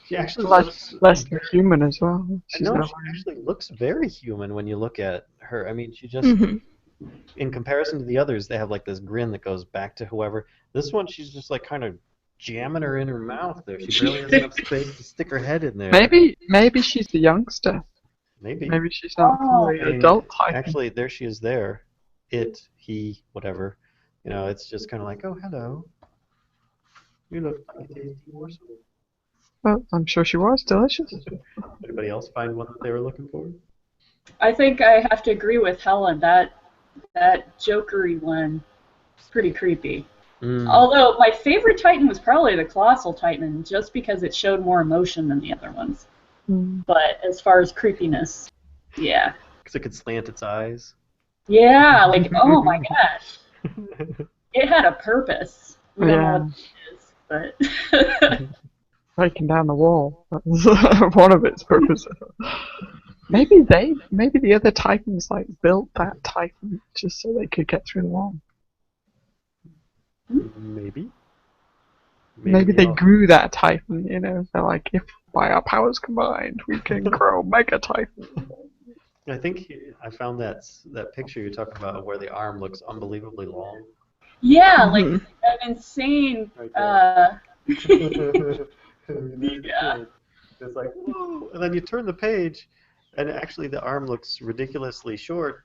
She actually looks. less than human as well. I know she actually looks very human when you look at her. I mean, she just, in comparison to the others, they have like this grin that goes back to whoever. This one, she's just like kind of jamming her in her mouth there. She barely has enough space to stick her head in there. Maybe she's the youngster. Maybe. Maybe she's not fully adult type. Actually, there she is there. It, he, whatever. You know, it's just kind of like, oh, hello. You look like a tasty morsel. Well, I'm sure she was delicious. Anybody else find one that they were looking for? I think I have to agree with Helen. That jokery one is pretty creepy. Although my favorite Titan was probably the Colossal Titan, just because it showed more emotion than the other ones. But as far as creepiness, yeah. Because it could slant its eyes. Yeah, like, oh my gosh. It had a purpose. We don't know what it is, but... Breaking down the wall. That's one of its purposes. Maybe the other Titans like built that Titan just so they could get through the wall. Maybe. Maybe they grew that Titan, you know. They're like, if by our powers combined, we can grow Mega Titan. I think I found that picture you're talking about where the arm looks unbelievably long. Yeah, like an insane. Right Yeah. It's like, whoa! And then you turn the page, and actually the arm looks ridiculously short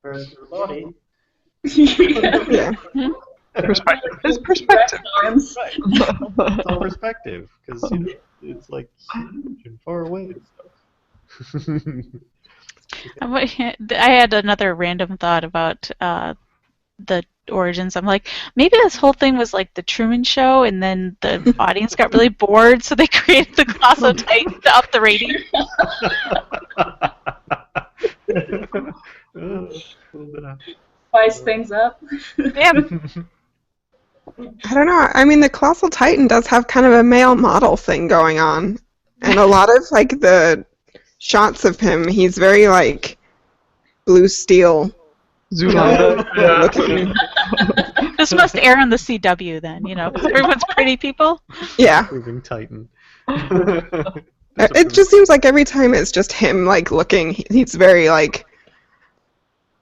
versus the body. Yeah. Perspective. It's perspective. Arms. Right. It's all perspective, because it's like huge and far away and stuff. I had another random thought about the origins. I'm like, maybe this whole thing was like the Truman Show, and then the audience got really bored, so they created the Colossal Titan to up the rating. Spice things up. Yeah. I don't know. I mean, the Colossal Titan does have kind of a male model thing going on. And a lot of, like, the shots of him, he's very, like, blue steel. Zoolander. This must air on the CW then, you know, 'cause everyone's pretty people. Yeah. Proving Titan. It just seems like every time it's just him, like, looking, he's very, like,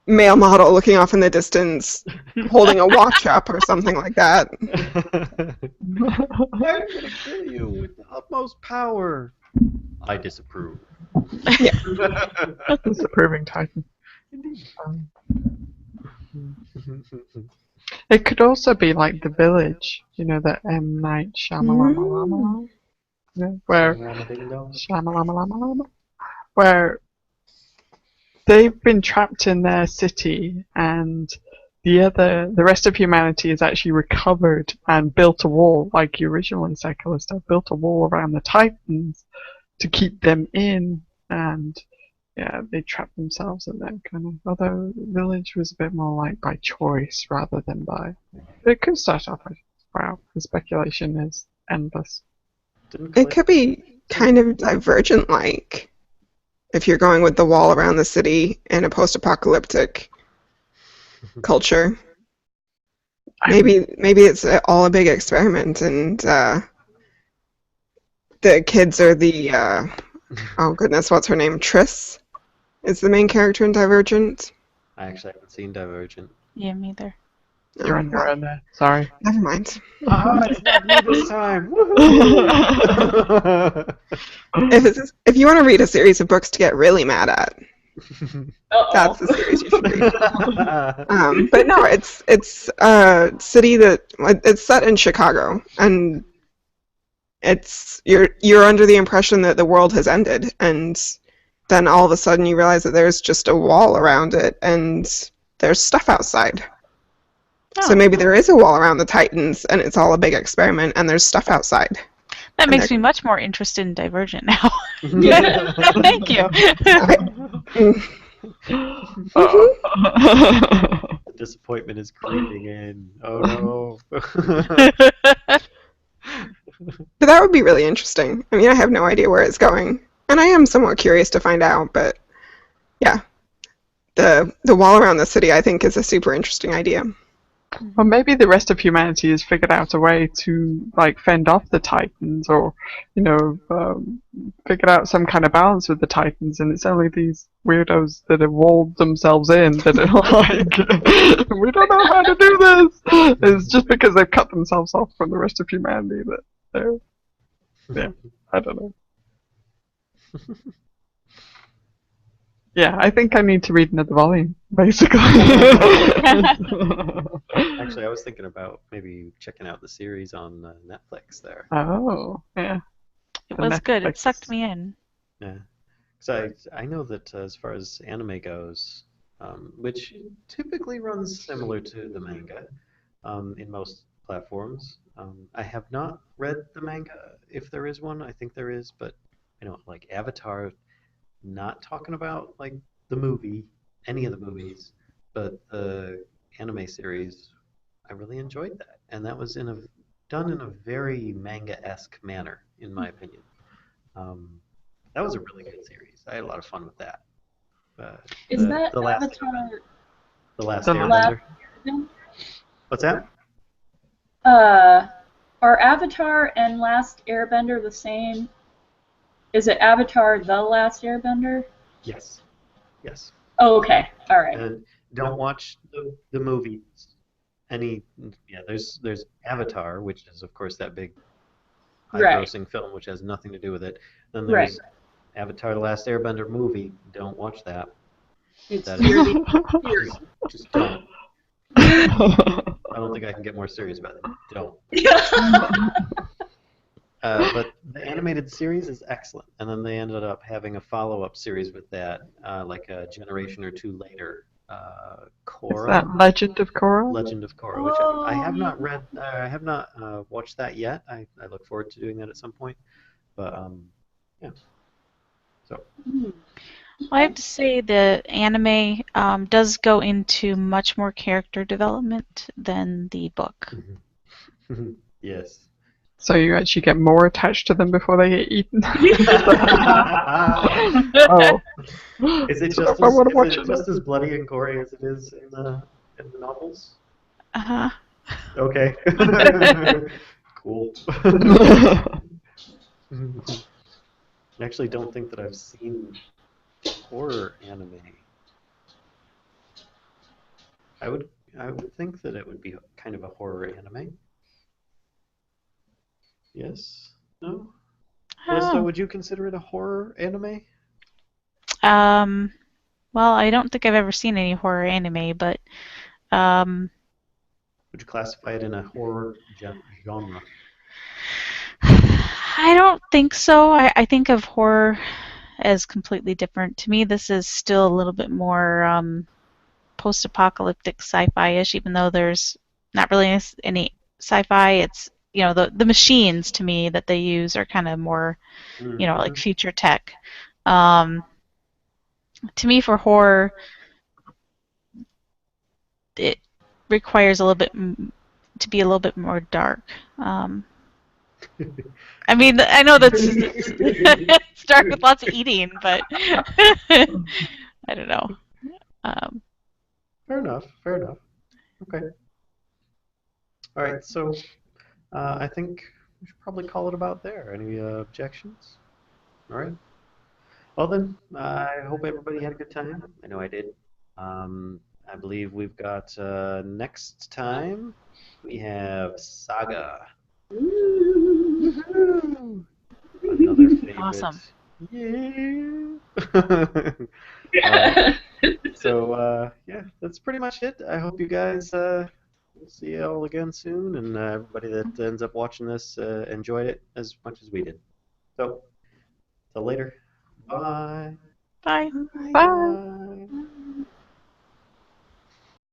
male model looking off in the distance, holding a watch up or something like that. I'm going to kill you with the utmost power. I disapprove. Yeah. Disapproving Titan. It could also be like The Village, you know, that M. Night Shyamalan, you know, where Shyamalan, where they've been trapped in their city, and the rest of humanity has actually recovered and built a wall, like the original said, Callisto built a wall around the Titans to keep them in, and yeah, they trapped themselves in that kind of. Although Village was a bit more like by choice rather than by. It could start off as wow. The speculation is endless. It could be kind of Divergent-like. If you're going with the wall around the city in a post-apocalyptic culture. Maybe it's all a big experiment, and the kids are the oh goodness, what's her name? Triss is the main character in Divergent. I actually haven't seen Divergent. Yeah, me either. You're on your own there. Sorry. Never mind. It's not me this time. Woohoo! If you want to read a series of books to get really mad at, that's the Uh-oh. series you should read. But no, it's a city it's set in Chicago, and you're under the impression that the world has ended, and then all of a sudden you realize that there's just a wall around it, and there's stuff outside. So maybe there is a wall around the Titans, and it's all a big experiment, and there's stuff outside. That makes me much more interested in Divergent now. Yeah. Thank you. The disappointment is creeping in. Oh no. But that would be really interesting. I mean, I have no idea where it's going, and I am somewhat curious to find out. But yeah, the wall around the city, I think, is a super interesting idea. Well, maybe the rest of humanity has figured out a way to like fend off the Titans, or figured out some kind of balance with the Titans, and it's only these weirdos that have walled themselves in that are like, we don't know how to do this. It's just because they've cut themselves off from the rest of humanity that they're, yeah, I don't know. Yeah, I think I need to read another volume, basically. Actually, I was thinking about maybe checking out the series on Netflix there. Oh, yeah. It The was good. It Netflix. sucked me in. Yeah. Because I know that as far as anime goes, which typically runs similar to the manga in most platforms, I have not read the manga, if there is one. I think there is, but like Avatar, not talking about like the movie, any of the movies, but the anime series, I really enjoyed that, and that was done in a very manga-esque manner, in my opinion. That was a really good series. I had a lot of fun with that. Is that the last Avatar the last The Airbender. Last What's that? Are Avatar and Last Airbender the same? Is it Avatar The Last Airbender? Yes. Yes. Oh, okay. All right. And don't watch the movies. There's Avatar, which is of course that big high-grossing film, which has nothing to do with it. Then there's Avatar: The Last Airbender movie. Don't watch that. It's That serious. just don't. I don't think I can get more serious about it. Don't. But the animated series is excellent, and then they ended up having a follow-up series with that, like a generation or two later. Is Korra. that Legend of Korra? Legend of Korra, which I have not read. I have not watched that yet. I look forward to doing that at some point. But yeah. So. Well, I have to say the anime does go into much more character development than the book. Yes. So you actually get more attached to them before they get eaten? Oh. Is it just as bloody and gory as it is in the novels? Uh-huh. Okay. Cool. I actually don't think that I've seen horror anime. I would think that it would be kind of a horror anime. Yes? No? Melissa, would you consider it a horror anime? Well, I don't think I've ever seen any horror anime, but would you classify it in a horror genre? I don't think so. I think of horror as completely different. To me, this is still a little bit more post-apocalyptic sci-fi-ish, even though there's not really any sci-fi. It's the machines to me that they use are kind of more like future tech. To me, for horror, it requires a little bit to be a little bit more dark. I mean, I know that's it's dark with lots of eating, but I don't know. Fair enough. Okay. All right, so I think we should probably call it about there. Any objections? All right. Well then, I hope everybody had a good time. I know I did. I believe we've got next time we have Saga. Ooh. Another favorite. Awesome. Yeah. Yeah. Yeah, that's pretty much it. I hope you guys we'll see you all again soon, and everybody that ends up watching this enjoyed it as much as we did. So, till later. Bye. Bye. Bye.